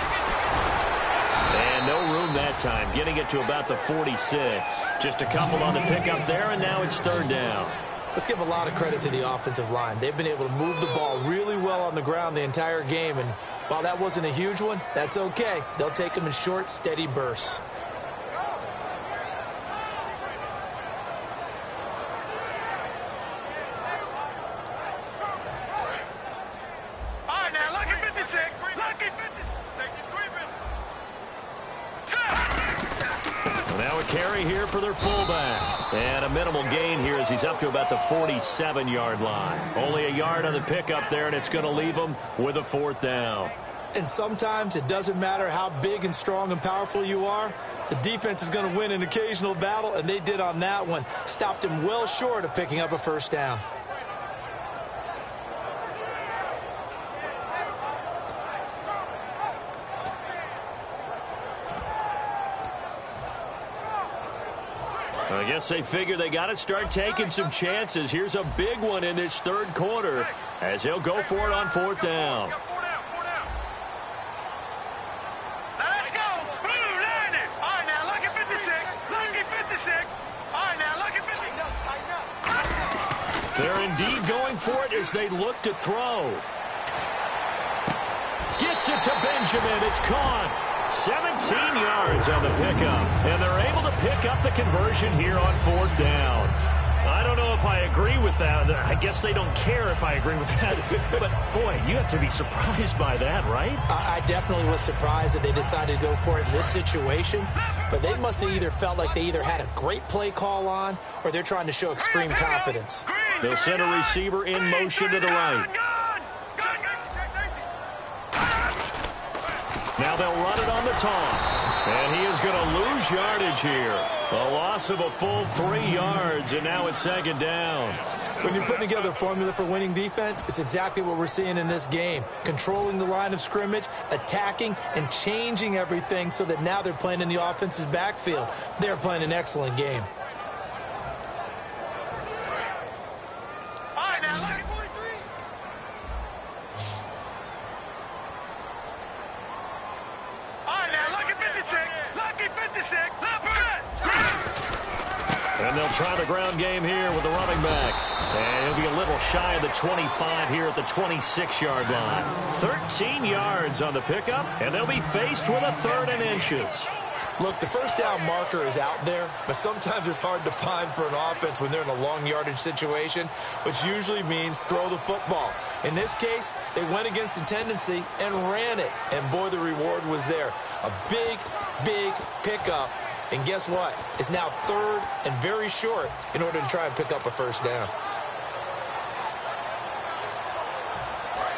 Speaker 2: And no room that time, getting it to about the 46. Just a couple on the pickup there, and now it's 3rd down.
Speaker 4: Let's give a lot of credit to the offensive line. They've been able to move the ball really well on the ground the entire game, and while that wasn't a huge one, that's okay. They'll take them in short, steady bursts.
Speaker 3: All right, now, lucky 56. Lucky 56.
Speaker 2: Now a carry here for their fullback. And a minimal gain here as he's up to about the 47-yard line. Only a yard on the pickup there, and it's going to leave them with a 4th down.
Speaker 4: And sometimes it doesn't matter how big and strong and powerful you are. The defense is going to win an occasional battle, and they did on that one. Stopped him well short of picking up a first down.
Speaker 2: I guess they figure they got to start taking some chances. Here's a big one in this third quarter as he'll go for it on 4th down.
Speaker 3: Now let's go. Blue line it. All right, now, lucky 56. Lucky 56. All right, now, lucky 56.
Speaker 2: They're indeed going for it as they look to throw. Gets it to Benjamin. It's caught. 17 yards on the pickup, and they're able to pick up the conversion here on 4th down. I don't know if I agree with that. I guess they don't care if I agree with that. But, boy, you have to be surprised by that, right?
Speaker 4: I definitely was surprised that they decided to go for it in this situation. But they must have either felt like they either had a great play call on or they're trying to show extreme confidence.
Speaker 2: They'll send a receiver in motion to the right. Now they'll run it on the toss. And he is going to lose yardage here. A loss of a full 3 yards, and now it's 2nd down.
Speaker 4: When you're putting together a formula for winning defense, it's exactly what we're seeing in this game. Controlling the line of scrimmage, attacking, and changing everything so that now they're playing in the offense's backfield. They're playing an excellent game.
Speaker 2: And they'll try the ground game here with the running back. And he'll be a little shy of the 25 here at the 26-yard line. 13 yards on the pickup, and they'll be faced with a 3rd and inches.
Speaker 4: Look, the first down marker is out there, but sometimes it's hard to find for an offense when they're in a long yardage situation, which usually means throw the football. In this case, they went against the tendency and ran it, and boy, the reward was there. A big, big pickup, and guess what? It's now 3rd and very short in order to try and pick up a first down.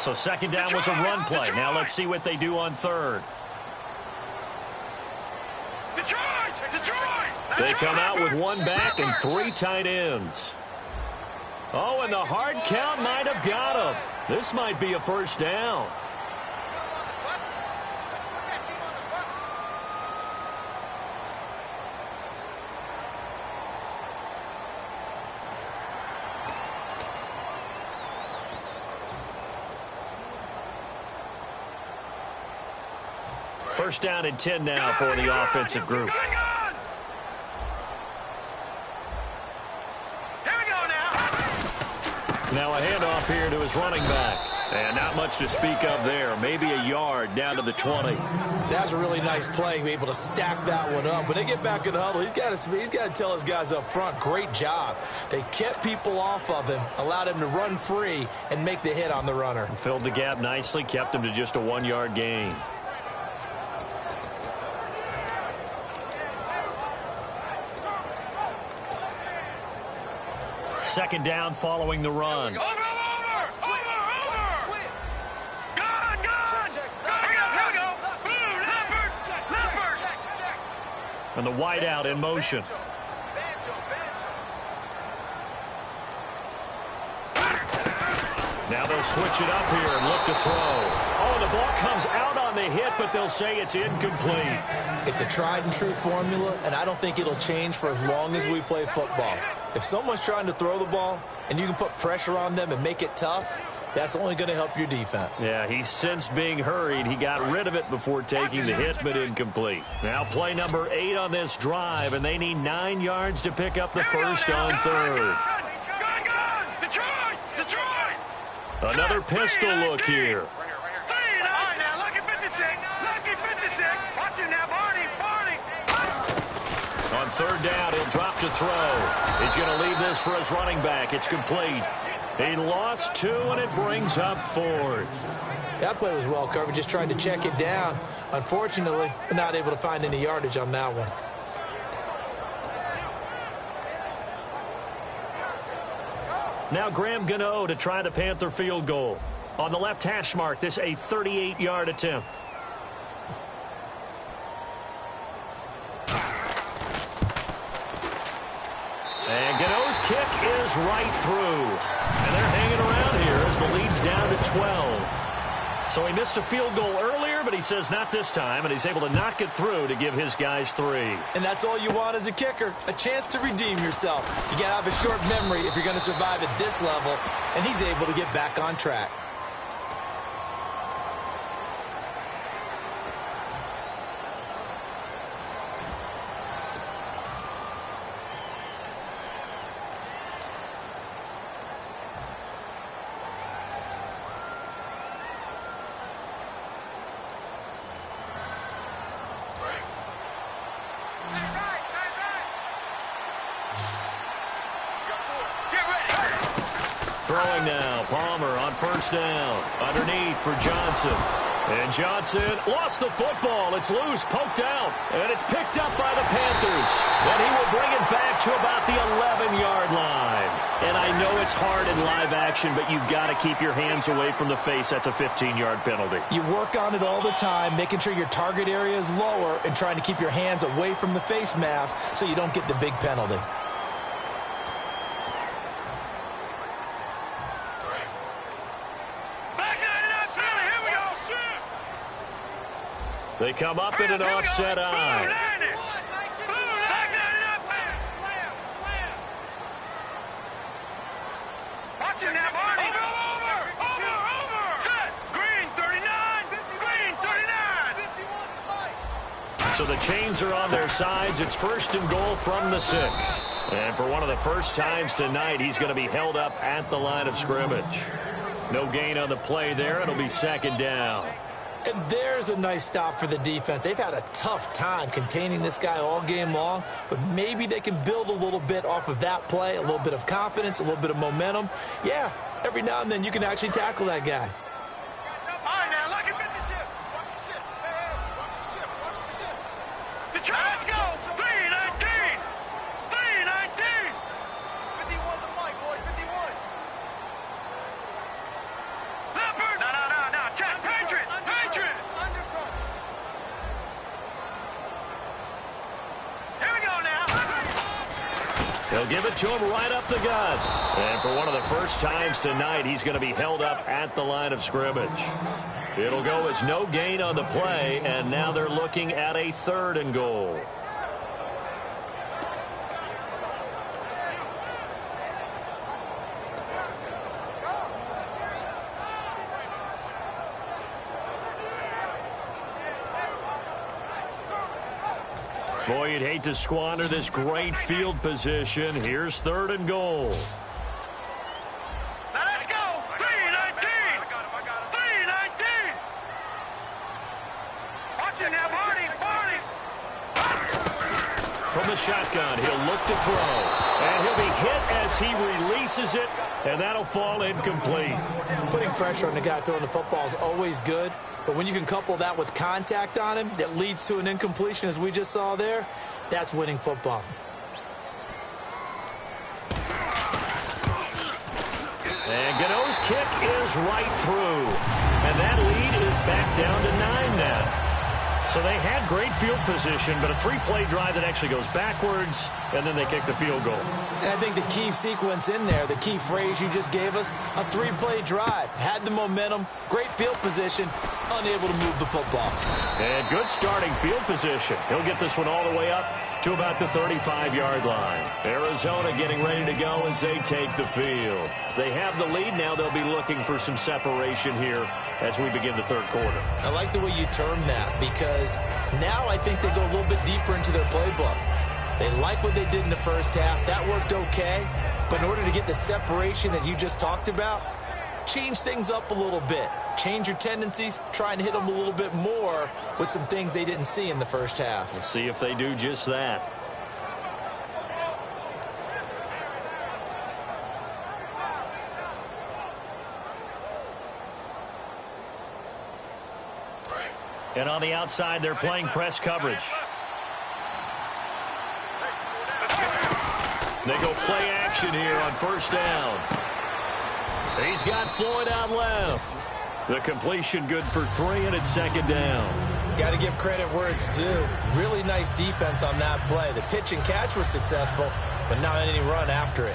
Speaker 2: So 2nd down was a run play. Now let's see what they do on 3rd. They come out with 1 back and 3 tight ends. Oh, and the hard count might have got him. This might be a first down. First down and 10 now for the offensive group.
Speaker 3: Here we go now.
Speaker 2: Now a handoff here to his running back. And not much to speak of there. Maybe a yard down to the 20.
Speaker 4: That's a really nice play, be able to stack that one up. When they get back in the huddle, he's got to tell his guys up front, great job. They kept people off of him, allowed him to run free and make the hit on the runner.
Speaker 2: Filled the gap nicely, kept him to just a 1-yard gain. Second down following the run. And the wideout in motion. Now they'll switch it up here and look to throw. Oh, the ball comes out on the hit, but they'll say it's incomplete.
Speaker 4: It's a tried and true formula, and I don't think it'll change for as long as we play football. If someone's trying to throw the ball and you can put pressure on them and make it tough, that's only going to help your defense.
Speaker 2: Yeah, he's since being hurried. He got rid of it before taking the hit, but incomplete. Now play number 8 on this drive, and they need 9 yards to pick up the first on third. Another pistol look here. On third down, he'll drop to throw. He's going to leave this for his running back. It's complete. He lost 2, and it brings up 4th.
Speaker 4: That play was well covered, just trying to check it down. Unfortunately, we're not able to find any yardage on that one.
Speaker 2: Now Graham Gano to try the Panther field goal. On the left hash mark, this a 38-yard attempt. And Gano's kick is right through. And they're hanging around here as the lead's down to 12. So he missed a field goal earlier, but he says not this time, and he's able to knock it through to give his guys 3.
Speaker 4: And that's all you want as a kicker, a chance to redeem yourself. You got to have a short memory if you're going to survive at this level, and he's able to get back on track.
Speaker 2: Throwing now, Palmer on first down. Underneath for Johnson. And Johnson lost the football. It's loose, poked out, and it's picked up by the Panthers. And he will bring it back to about the 11-yard line. And I know it's hard in live action, but you've got to keep your hands away from the face. That's a 15-yard penalty.
Speaker 4: You work on it all the time, making sure your target area is lower and trying to keep your hands away from the face mask so you don't get the big penalty.
Speaker 2: They come up in an offset eye. So the chains are on their sides. It's first and goal from the 6. And for one of the first times tonight, he's going to be held up at the line of scrimmage. No gain on the play there. It'll be second down.
Speaker 4: And there's a nice stop for the defense. They've had a tough time containing this guy all game long, but maybe they can build a little bit off of that play, a little bit of confidence, a little bit of momentum. Yeah, every now and then you can actually tackle that guy.
Speaker 3: Let's go! 319! 319! 51 to Mike, boy, 51. Leopard! No. Check. Patriot! Patriot! Here we go now.
Speaker 2: They'll give it to him right up the gut. And for one of the first times tonight, he's going to be held up at the line of scrimmage. It'll go as no gain on the play, and now they're looking at a 3rd and goal. Boy, you'd hate to squander this great field position. Here's 3rd and goal.
Speaker 3: Now let's go. 3-19. 3-19. Watch it now, Barney.
Speaker 2: From the shotgun, he'll look to throw. And he'll be hit as he releases it, and that'll fall incomplete.
Speaker 4: Putting pressure on the guy throwing the football is always good, but when you can couple that with contact on him that leads to an incompletion, as we just saw there, that's winning football.
Speaker 2: And Gano's kick is right through. And that lead is back down to 9 now. So they had great field position, but a 3-play drive that actually goes backwards, and then they kick the field goal.
Speaker 4: And I think the key sequence in there, the key phrase you just gave us, a 3-play drive. Had the momentum, great field position, unable to move the football.
Speaker 2: And good starting field position. He'll get this one all the way up to about the 35-yard line. Arizona getting ready to go as they take the field. They have the lead. Now they'll be looking for some separation here as we begin the 3rd quarter.
Speaker 4: I like the way you term that, because now I think they go a little bit deeper into their playbook. They like what they did in the first half. That worked okay. But in order to get the separation that you just talked about, change things up a little bit. Change your tendencies, try and hit them a little bit more with some things they didn't see in the first half.
Speaker 2: We'll see if they do just that. And on the outside, they're playing press coverage. They go play action here on 1st down. He's got Floyd out left. The completion good for 3, and it's 2nd down.
Speaker 4: Got to give credit where it's due. Really nice defense on that play. The pitch and catch was successful, but not any run after it.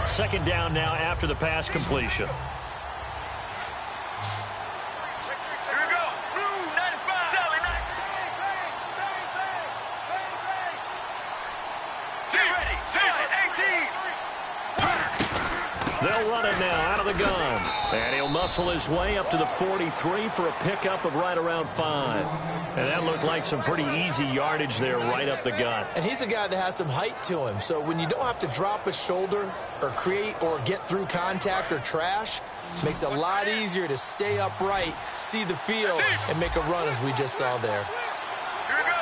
Speaker 2: Second down now after the pass completion.
Speaker 3: Here we go. 95. Sally, 19. Get ready. 18.
Speaker 2: They'll run it now out of the gun. And he'll muscle his way up to the 43 for a pickup of right around 5. And that looked like some pretty easy yardage there right up the gut.
Speaker 4: And he's a guy that has some height to him. So when you don't have to drop a shoulder or create or get through contact or trash, makes it a lot easier to stay upright, see the field, and make a run as we just saw there.
Speaker 3: Here we go.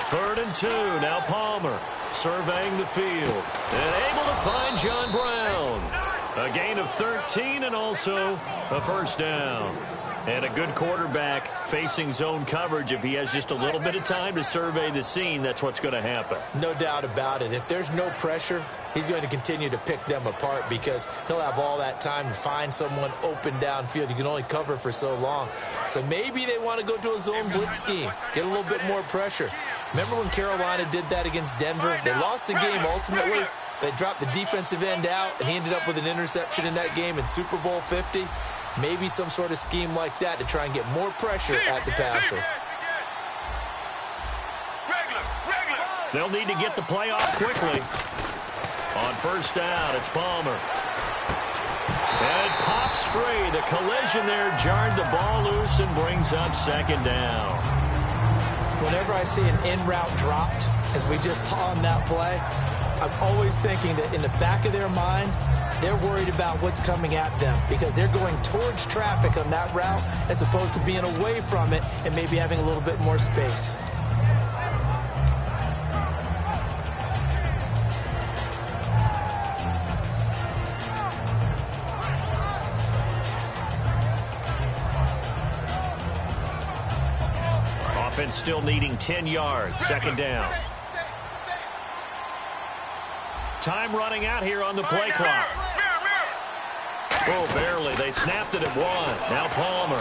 Speaker 2: 3rd and 2. Now Palmer surveying the field and able to find John Brown. A gain of 13 and also a 1st down. And a good quarterback facing zone coverage. If he has just a little bit of time to survey the scene, that's what's going to happen.
Speaker 4: No doubt about it. If there's no pressure, he's going to continue to pick them apart because he'll have all that time to find someone open downfield. You can only cover for so long. So maybe they want to go to a zone blitz scheme, get a little bit more pressure. Remember when Carolina did that against Denver? They lost the game ultimately. They dropped the defensive end out, and he ended up with an interception in that game in Super Bowl 50. Maybe some sort of scheme like that to try and get more pressure at the passer.
Speaker 2: They'll need to get the play off quickly. On 1st down, it's Palmer. And pops free. The collision there jarred the ball loose and brings up 2nd down.
Speaker 4: Whenever I see an in-route dropped, as we just saw on that play, I'm always thinking that in the back of their mind, they're worried about what's coming at them because they're going towards traffic on that route as opposed to being away from it and maybe having a little bit more space.
Speaker 2: Offense still needing 10 yards. 2nd down. Time running out here on the play clock. Oh, barely. They snapped it at 1. Now Palmer.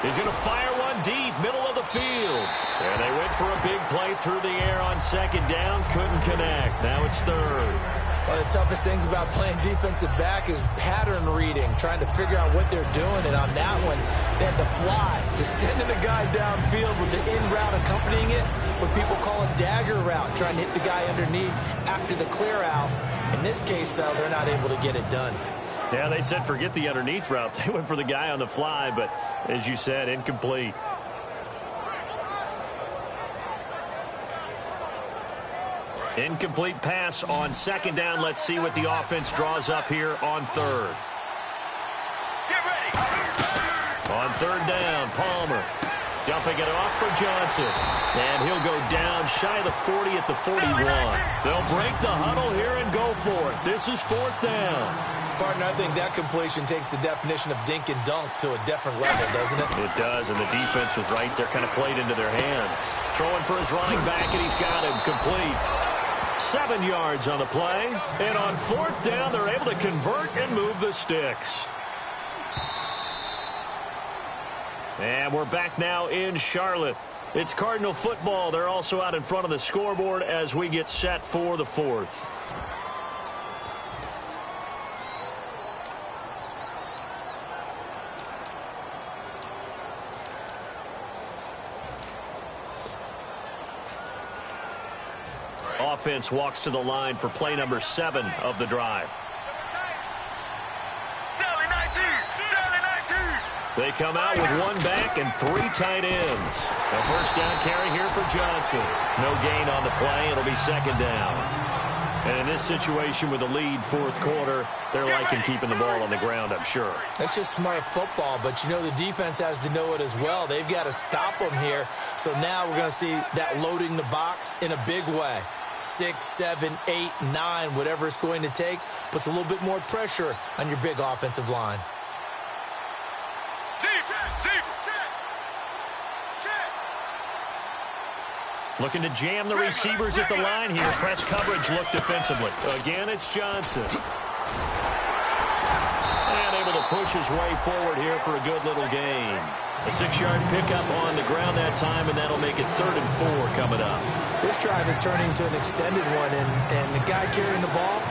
Speaker 2: He's going to fire one run deep, middle of the field. And they went for a big play through the air on second down. Couldn't connect. Now it's third.
Speaker 4: One of the toughest things about playing defensive back is pattern reading, trying to figure out what they're doing. And on that one, they had to fly, just sending a guy downfield with the in route accompanying it, what people call a dagger route, trying to hit the guy underneath after the clear out. In this case, though, they're not able to get it done.
Speaker 2: Yeah, they said forget the underneath route. They went for the guy on the fly, but as you said, incomplete. Incomplete pass on second down. Let's see what the offense draws up here on third.
Speaker 3: Get ready.
Speaker 2: On third down, Palmer dumping it off for Johnson. And he'll go down shy of the 40 at the 41. They'll break the huddle here and go for it. This is fourth down.
Speaker 4: Partner, I think that completion takes the definition of dink and dunk to a different level, doesn't it?
Speaker 2: It does, and the defense was right there, kind of played into their hands. Throwing for his running back, and he's got him complete. 7 yards on the play, and on fourth down, they're able to convert and move the sticks. And we're back now in Charlotte. It's Cardinal football. They're also out in front of the scoreboard as we get set for the fourth. Offense walks to the line for play number 7 of the drive. They come out with one back and 3 tight ends. A first down carry here for Johnson. No gain on the play. It'll be second down. And in this situation with the lead fourth quarter, they're liking keeping the ball on the ground, I'm sure.
Speaker 4: That's just smart football, but you know the defense has to know it as well. They've got to stop them here. So now we're going to see that loading the box in a big way. 6, 7, 8, 9, whatever it's going to take, puts a little bit more pressure on your big offensive line.
Speaker 2: Looking to jam the receivers at the line here. Press coverage look defensively. Again, it's Johnson. And able to push his way forward here for a good little gain. A 6-yard pickup on the ground that time, and that'll make it 3rd and 4 coming up.
Speaker 4: This drive is turning into an extended one, and the guy carrying the ball,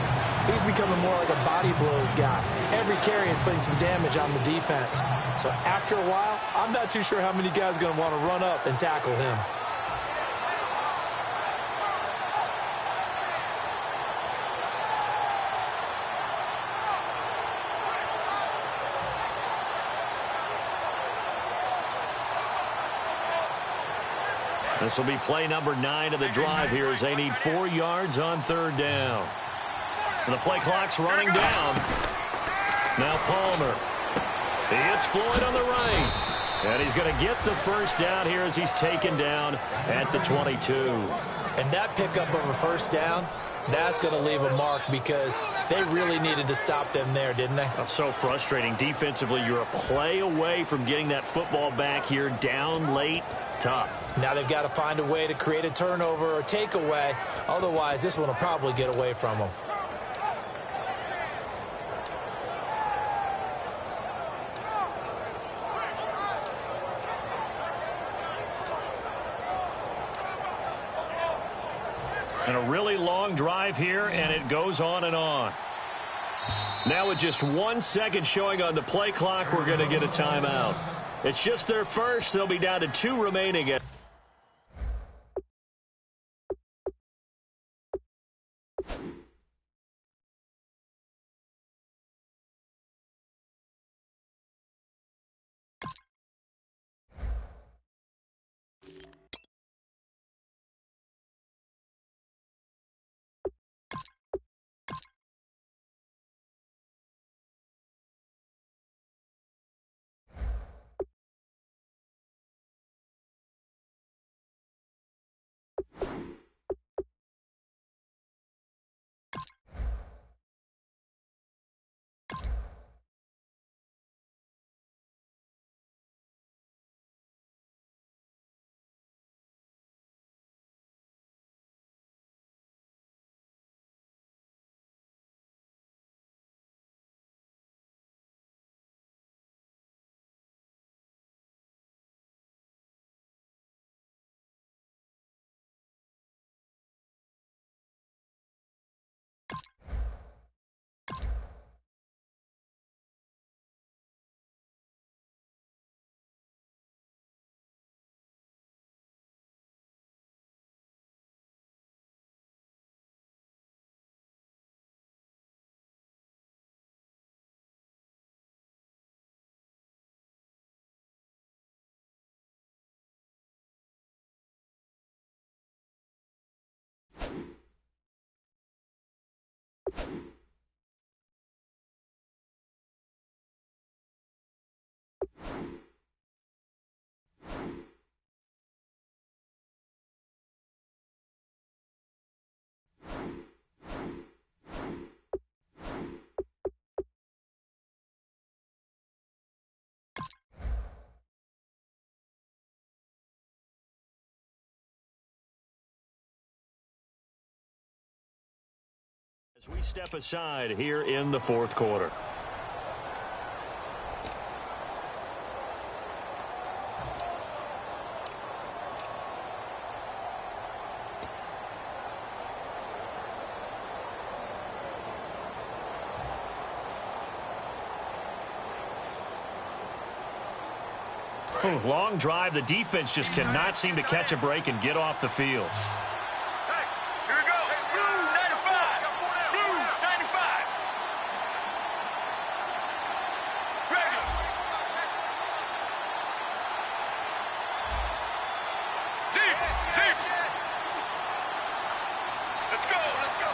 Speaker 4: he's becoming more like a body blows guy. Every carry is putting some damage on the defense. So after a while, I'm not too sure how many guys are going to want to run up and tackle him.
Speaker 2: This will be play number 9 of the drive here as they need 4 yards on third down. And the play clock's running down. Now Palmer. He hits Floyd on the right. And he's going to get the first down here as he's taken down at the 22.
Speaker 4: And that pickup of a first down, that's going to leave a mark because they really needed to stop them there, didn't they?
Speaker 2: Oh, so frustrating. Defensively, you're a play away from getting that football back here down late. Tough.
Speaker 4: Now they've got to find a way to create a turnover or takeaway. Otherwise, this one will probably get away from them.
Speaker 2: And a really long drive here, and it goes on and on. Now with just 1 second showing on the play clock, we're going to get a timeout. It's just their first. They'll be down to 2 remaining. As we step aside here in the fourth quarter. Long drive. The defense just cannot seem to catch a break and get off the field.
Speaker 3: Hey, here we go. Blue 95. Blue 95. Regular. Deep. Deep. Let's go. Let's go.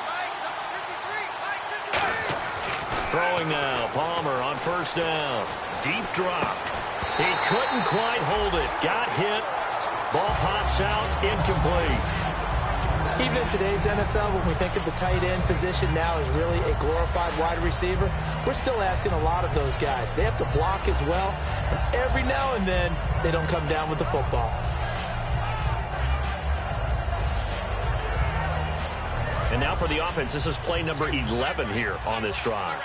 Speaker 3: Mike, number 53. Mike 53.
Speaker 2: Throwing now. Palmer on first down. Deep drop. He couldn't quite hold it. Got hit. Ball pops out. Incomplete.
Speaker 4: Even in today's NFL, when we think of the tight end position now as really a glorified wide receiver, we're still asking a lot of those guys. They have to block as well, and every now and then, they don't come down with the football.
Speaker 2: And now for the offense, this is play number 11 here on this drive.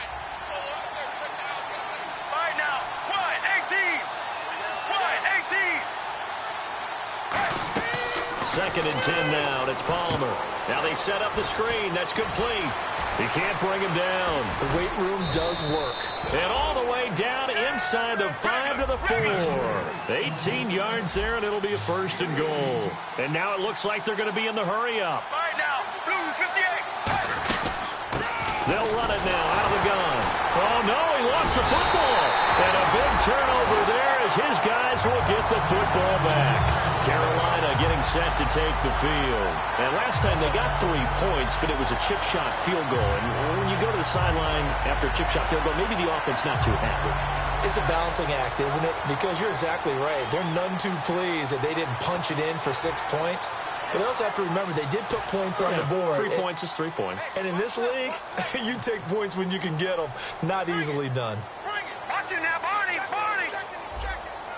Speaker 2: Second and 10 now. It's Palmer. Now they set up the screen. That's complete. He can't bring him down.
Speaker 4: The weight room does work.
Speaker 2: And all the way down inside the 5 to the 4. 18 yards there, and it'll be a first and goal. And now it looks like they're going to be in the hurry-up.
Speaker 3: All right now, Blue 58.
Speaker 2: They'll run it now out of the gun. Oh, no, he lost the football. And a big turnover there as his guys will get the football back. Carolina getting set to take the field. And last time they got 3 points, but it was a chip shot field goal. And when you go to the sideline after a chip shot field goal, maybe the offense not too happy.
Speaker 4: It's a balancing act, isn't it? Because you're exactly right. They're none too pleased that they didn't punch it in for 6 points. But they also have to remember they did put points on the board.
Speaker 2: 3 points is 3 points.
Speaker 4: And in this league, you take points when you can get them. Not easily done.
Speaker 3: Watch it now, Barney. Barney.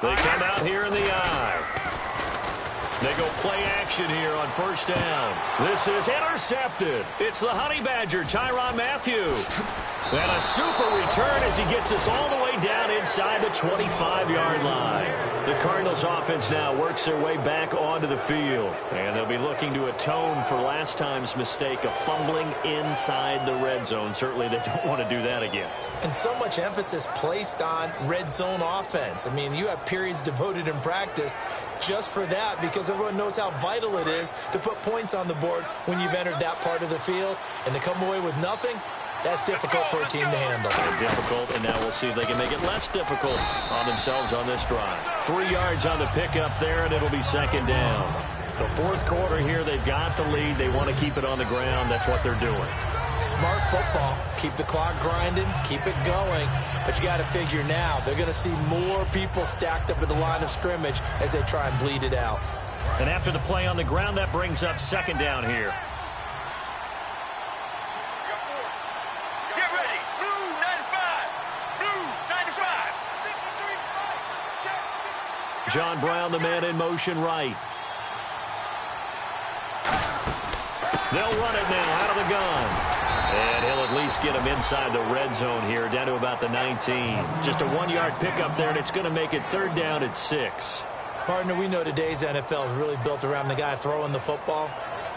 Speaker 2: They come out here in the eye. They go play action here on first down. This is intercepted. It's the Honey Badger, Tyrann Mathieu. And a super return as he gets us all the way down inside the 25-yard line. The Cardinals offense now works their way back onto the field. And they'll be looking to atone for last time's mistake of fumbling inside the red zone. Certainly they don't want to do that again.
Speaker 4: And so much emphasis placed on red zone offense. I mean, you have periods devoted in practice just for that because everyone knows how vital it is to put points on the board when you've entered that part of the field. And to come away with nothing, that's difficult for a team to handle.
Speaker 2: And difficult, and now we'll see if they can make it less difficult on themselves on this drive. 3 yards on the pickup there, and it'll be second down. The fourth quarter here, they've got the lead. They want to keep it on the ground. That's what they're doing.
Speaker 4: Smart football. Keep the clock grinding. Keep it going. But you got to figure now, they're going to see more people stacked up at the line of scrimmage as they try and bleed it out.
Speaker 2: And after the play on the ground, that brings up second down here.
Speaker 3: Get ready. Blue 95. Blue 95.
Speaker 2: John Brown, the man in motion right. They'll run it now out of the gun. And he'll at least get him inside the red zone here, down to about the 19. Just a 1-yard pickup there, and it's going to make it third down at 6.
Speaker 4: Partner, we know today's NFL is really built around the guy throwing the football.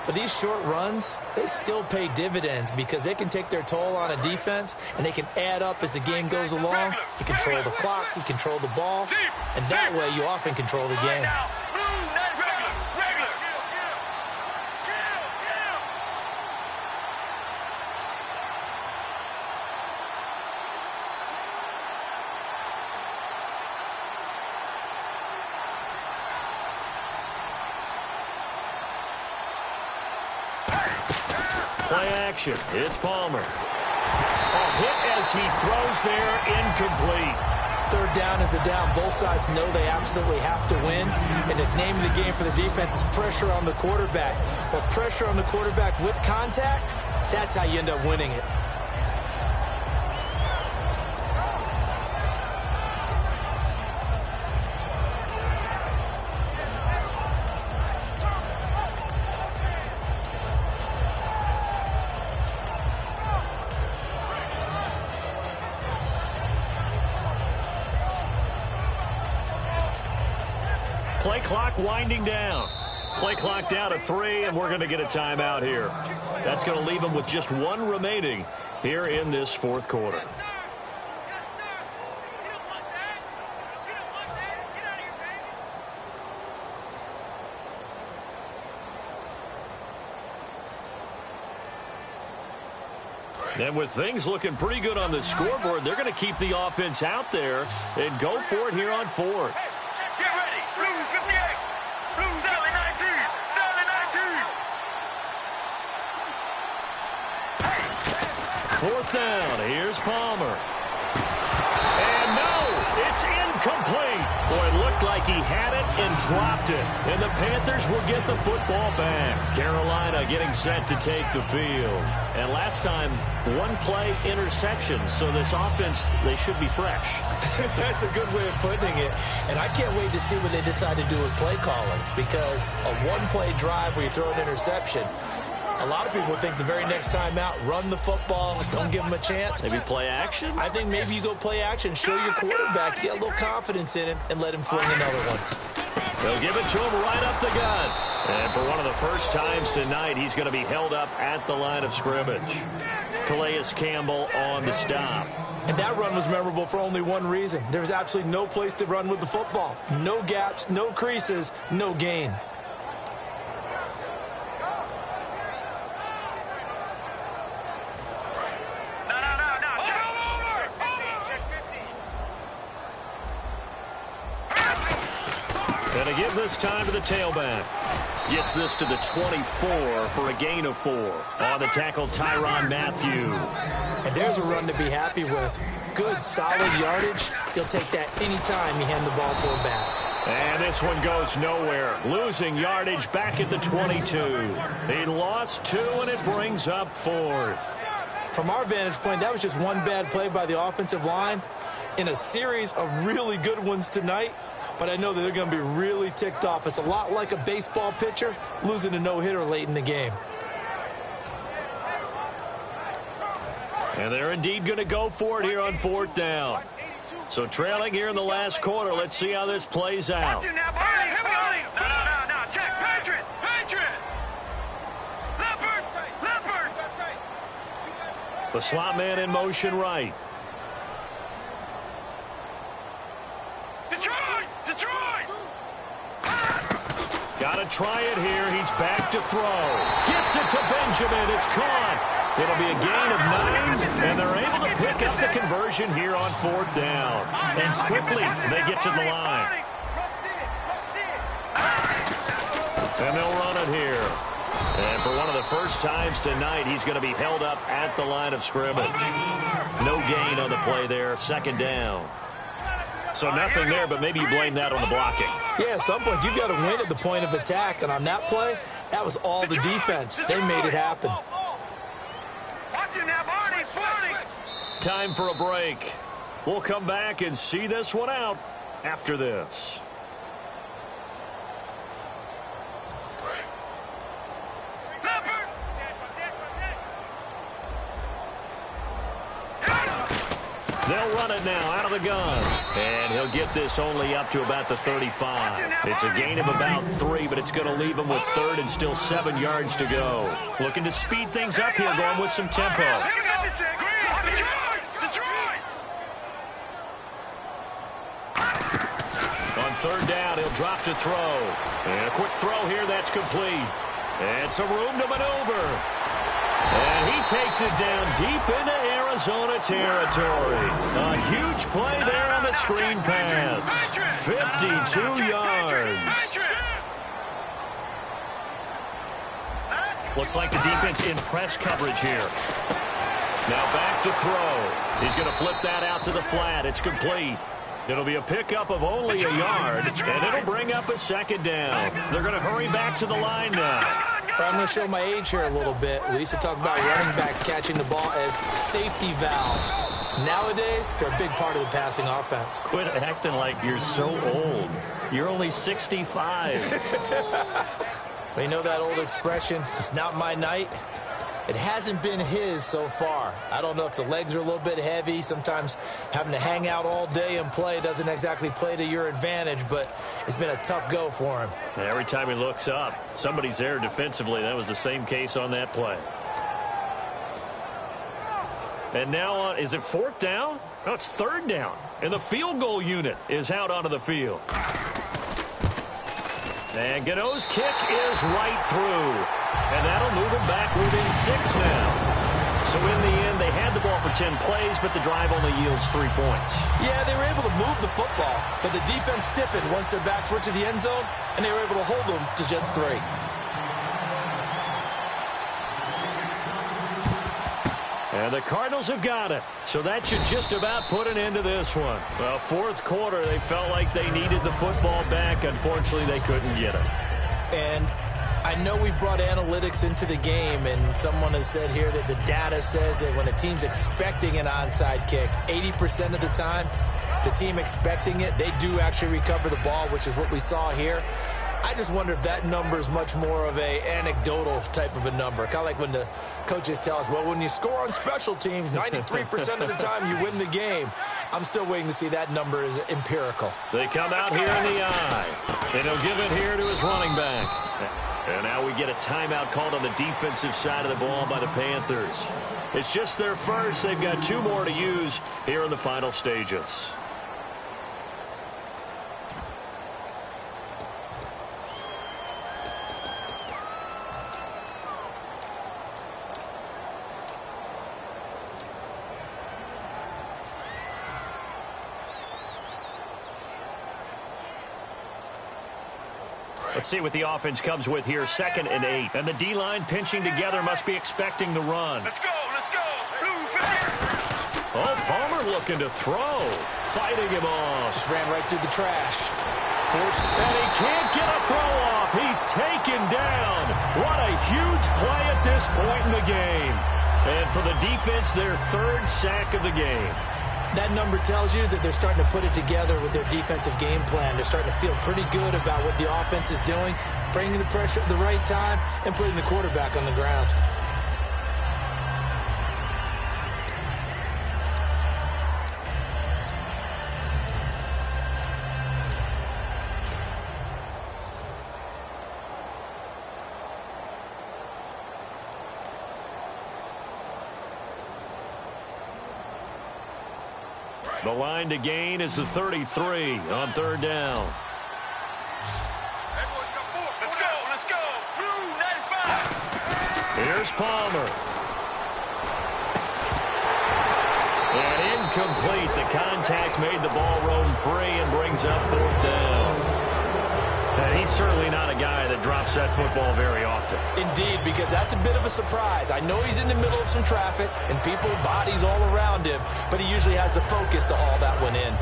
Speaker 4: But these short runs, they still pay dividends because they can take their toll on a defense, and they can add up as the game goes along. You control the clock, you control the ball, and that way you often control the game.
Speaker 2: Play action. It's Palmer. A hit as he throws there, incomplete.
Speaker 4: Third down is a down. Both sides know they absolutely have to win. And the name of the game for the defense is pressure on the quarterback. But pressure on the quarterback with contact, that's how you end up winning it.
Speaker 2: clock winding down. Play clock down to 3, and we're going to get a timeout here. That's going to leave them with just 1 remaining here in this fourth quarter. And with things looking pretty good on the scoreboard, they're going to keep the offense out there and go for it here on 4th.
Speaker 3: Get ready. Blues 58. Blues Sally 19. Sally 19.
Speaker 2: 4th down. Here's Palmer. And no, it's incomplete. Boy, it looked like he had it and dropped it. And the Panthers will get the football back. Carolina getting set to take the field. And last time, 1 play interception. So this offense, they should be fresh.
Speaker 4: That's a good way of putting it. And I can't wait to see what they decide to do with play calling. Because a 1-play drive where you throw an interception, a lot of people think the very next time out, run the football, don't give them a chance.
Speaker 2: Maybe play action?
Speaker 4: I think maybe you go play action, show your quarterback, get a little confidence in him, and let him fling another one.
Speaker 2: They'll give it to him right up the gut. And for one of the first times tonight, he's going to be held up at the line of scrimmage. Calais Campbell on the stop.
Speaker 4: And that run was memorable for only one reason. There was absolutely no place to run with the football. No gaps, no creases, no gain.
Speaker 2: And to give this time to the tailback. Gets this to the 24 for a gain of 4. On the tackle, Tyrann Mathieu.
Speaker 4: And there's a run to be happy with. Good, solid yardage. He'll take that anytime you hand the ball to him back.
Speaker 2: And this one goes nowhere. Losing yardage back at the 22. He lost 2, and it brings up 4th.
Speaker 4: From our vantage point, that was just one bad play by the offensive line in a series of really good ones tonight. But I know that they're going to be really ticked off. It's a lot like a baseball pitcher losing a no-hitter late in the game.
Speaker 2: And they're indeed going to go for it here on 4th down. So trailing here in the last quarter. Let's see how this plays out.
Speaker 3: No. Check. Patriot. Leopard.
Speaker 2: The slot man in motion right.
Speaker 3: Detroit.
Speaker 2: Got to try it here. He's back to throw. Gets it to Benjamin. It's caught. It'll be a gain of 9, and they're able to pick up the conversion here on 4th down. And quickly, they get to the line. And they'll run it here. And for one of the first times tonight, he's going to be held up at the line of scrimmage. No gain on the play there. 2nd down. So nothing there, but maybe you blame that on the blocking.
Speaker 4: Yeah, at some point, you've got to win at the point of attack. And on that play, that was all the defense. They made it happen.
Speaker 2: Time for a break. We'll come back and see this one out after this. They'll run it now out of the gun. And he'll get this only up to about the 35. It's a gain of about 3, but it's going to leave him with 3rd and still 7 yards to go. Looking to speed things up here, going with some tempo. On 3rd down, he'll drop to throw. And a quick throw here, that's complete. And some room to maneuver. And he takes it down deep into Arizona territory. A huge play there on the screen pass. 52 yards. Looks like the defense in press coverage here. Now back to throw. He's going to flip that out to the flat. It's complete. It'll be a pickup of only a yard, and it'll bring up a 2nd down. They're going to hurry back to the line now.
Speaker 4: I'm going to show my age here a little bit. We used to talk about running backs catching the ball as safety valves. Nowadays, they're a big part of the passing offense.
Speaker 2: Quit acting like you're so old. You're only 65.
Speaker 4: You know that old expression, it's not my night? It hasn't been his so far. I don't know if the legs are a little bit heavy. Sometimes having to hang out all day and play doesn't exactly play to your advantage, but it's been a tough go for him.
Speaker 2: Every time he looks up, somebody's there defensively. That was the same case on that play. And now, is it 4th down? No, it's 3rd down. And the field goal unit is out onto the field. And Gano's kick is right through. And that'll move them back within 6 now. So in the end, they had the ball for 10 plays, but the drive only yields 3 points.
Speaker 4: Yeah, they were able to move the football, but the defense stiffened once their backs were to the end zone, and they were able to hold them to just 3.
Speaker 2: And the Cardinals have got it. So that should just about put an end to this one. Well, 4th quarter, they felt like they needed the football back. Unfortunately, they couldn't get it.
Speaker 4: And I know we brought analytics into the game, and someone has said here that the data says that when a team's expecting an onside kick, 80% of the time, the team expecting it, they do actually recover the ball, which is what we saw here. I just wonder if that number is much more of a anecdotal type of a number. Kind of like when the coaches tell us, well, when you score on special teams, 93% of the time you win the game. I'm still waiting to see that number is empirical.
Speaker 2: They come out here in the eye, and he'll give it here to his running back. And now we get a timeout called on the defensive side of the ball by the Panthers. It's just their first. They've got 2 more to use here in the final stages. Let's see what the offense comes with here. 2nd and 8. And the D-line pinching together must be expecting the run.
Speaker 3: Let's go, let's go. Blue 50.
Speaker 2: Oh, Palmer looking to throw. Fighting him off.
Speaker 4: Just ran right through the trash.
Speaker 2: Forced, and he can't get a throw off. He's taken down. What a huge play at this point in the game. And for the defense, their 3rd sack of the game.
Speaker 4: That number tells you that they're starting to put it together with their defensive game plan. They're starting to feel pretty good about what the offense is doing, bringing the pressure at the right time, and putting the quarterback on the ground.
Speaker 2: The line to gain is the 33 on 3rd down.
Speaker 3: Let's go, let's go. Blue 95.
Speaker 2: Here's Palmer. And incomplete. The contact made the ball roam free and brings up 4th down. And he's certainly not a guy that drops that football very often.
Speaker 4: Indeed, because that's a bit of a surprise. I know he's in the middle of some traffic and people, bodies all around him, but he usually has the focus to haul that one in.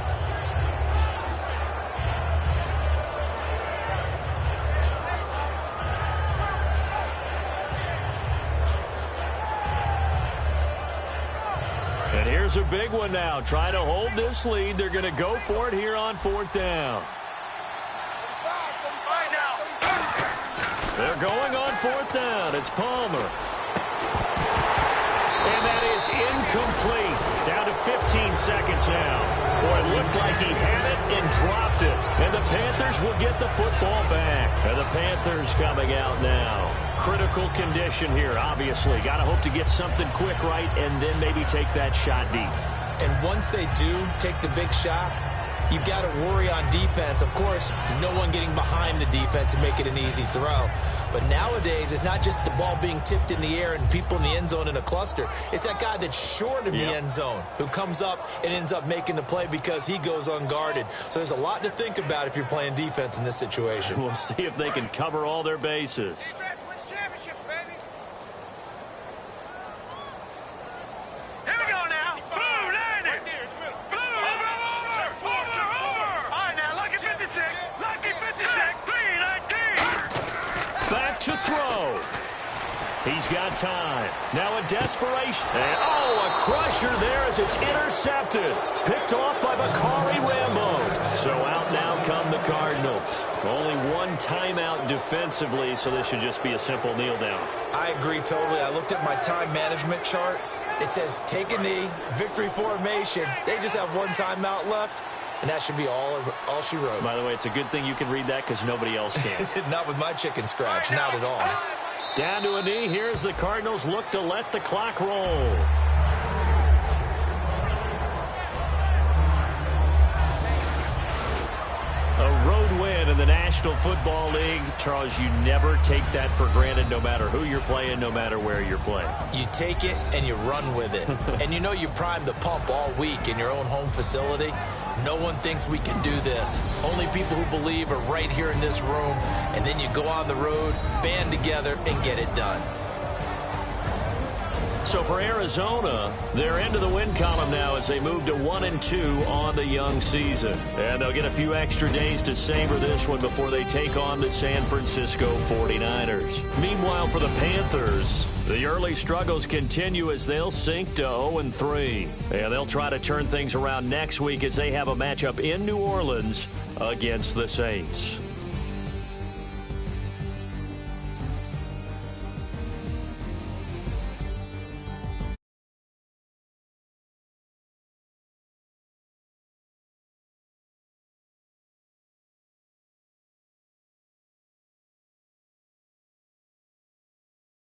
Speaker 2: And here's a big one now. Trying to hold this lead. They're going to go for it here on 4th down. They're going on 4th down. It's Palmer. And that is incomplete. Down to 15 seconds now. Boy, it looked like he had it and dropped it. And the Panthers will get the football back. And the Panthers coming out now. Critical condition here, obviously. Got to hope to get something quick right and then maybe take that shot deep.
Speaker 4: And once they do take the big shot, you've got to worry on defense. Of course, no one getting behind the defense and make it an easy throw. But nowadays, it's not just the ball being tipped in the air and people in the end zone in a cluster. It's that guy that's short of the end zone who comes up and ends up making the play because he goes unguarded. So there's a lot to think about if you're playing defense in this situation.
Speaker 2: We'll see if they can cover all their bases. To throw. He's got time. Now a desperation. And, a crusher there as it's intercepted. Picked off by Bakari Rambo. So out now come the Cardinals. Only one timeout defensively, so this should just be a simple kneel down.
Speaker 4: I agree totally. I looked at my time management chart. It says take a knee, victory formation. They just have one timeout left, and that should be all she wrote.
Speaker 2: By the way, it's a good thing you can read that because nobody else can.
Speaker 4: Not with my chicken scratch, not at all.
Speaker 2: Down to a knee. Here's the Cardinals look to let the clock roll. A road win in the National Football League. Charles, you never take that for granted no matter who you're playing, no matter where you're playing.
Speaker 4: You take it and you run with it. And you know you primed the pump all week in your own home facility. No one thinks we can do this. Only people who believe are right here in this room. And then you go on the road, band together, and get it done.
Speaker 2: So for Arizona, they're into the win column now as they move to 1-2 on the young season. And they'll get a few extra days to savor this one before they take on the San Francisco 49ers. Meanwhile, for the Panthers, the early struggles continue as they'll sink to 0-3. And they'll try to turn things around next week as they have a matchup in New Orleans against the Saints.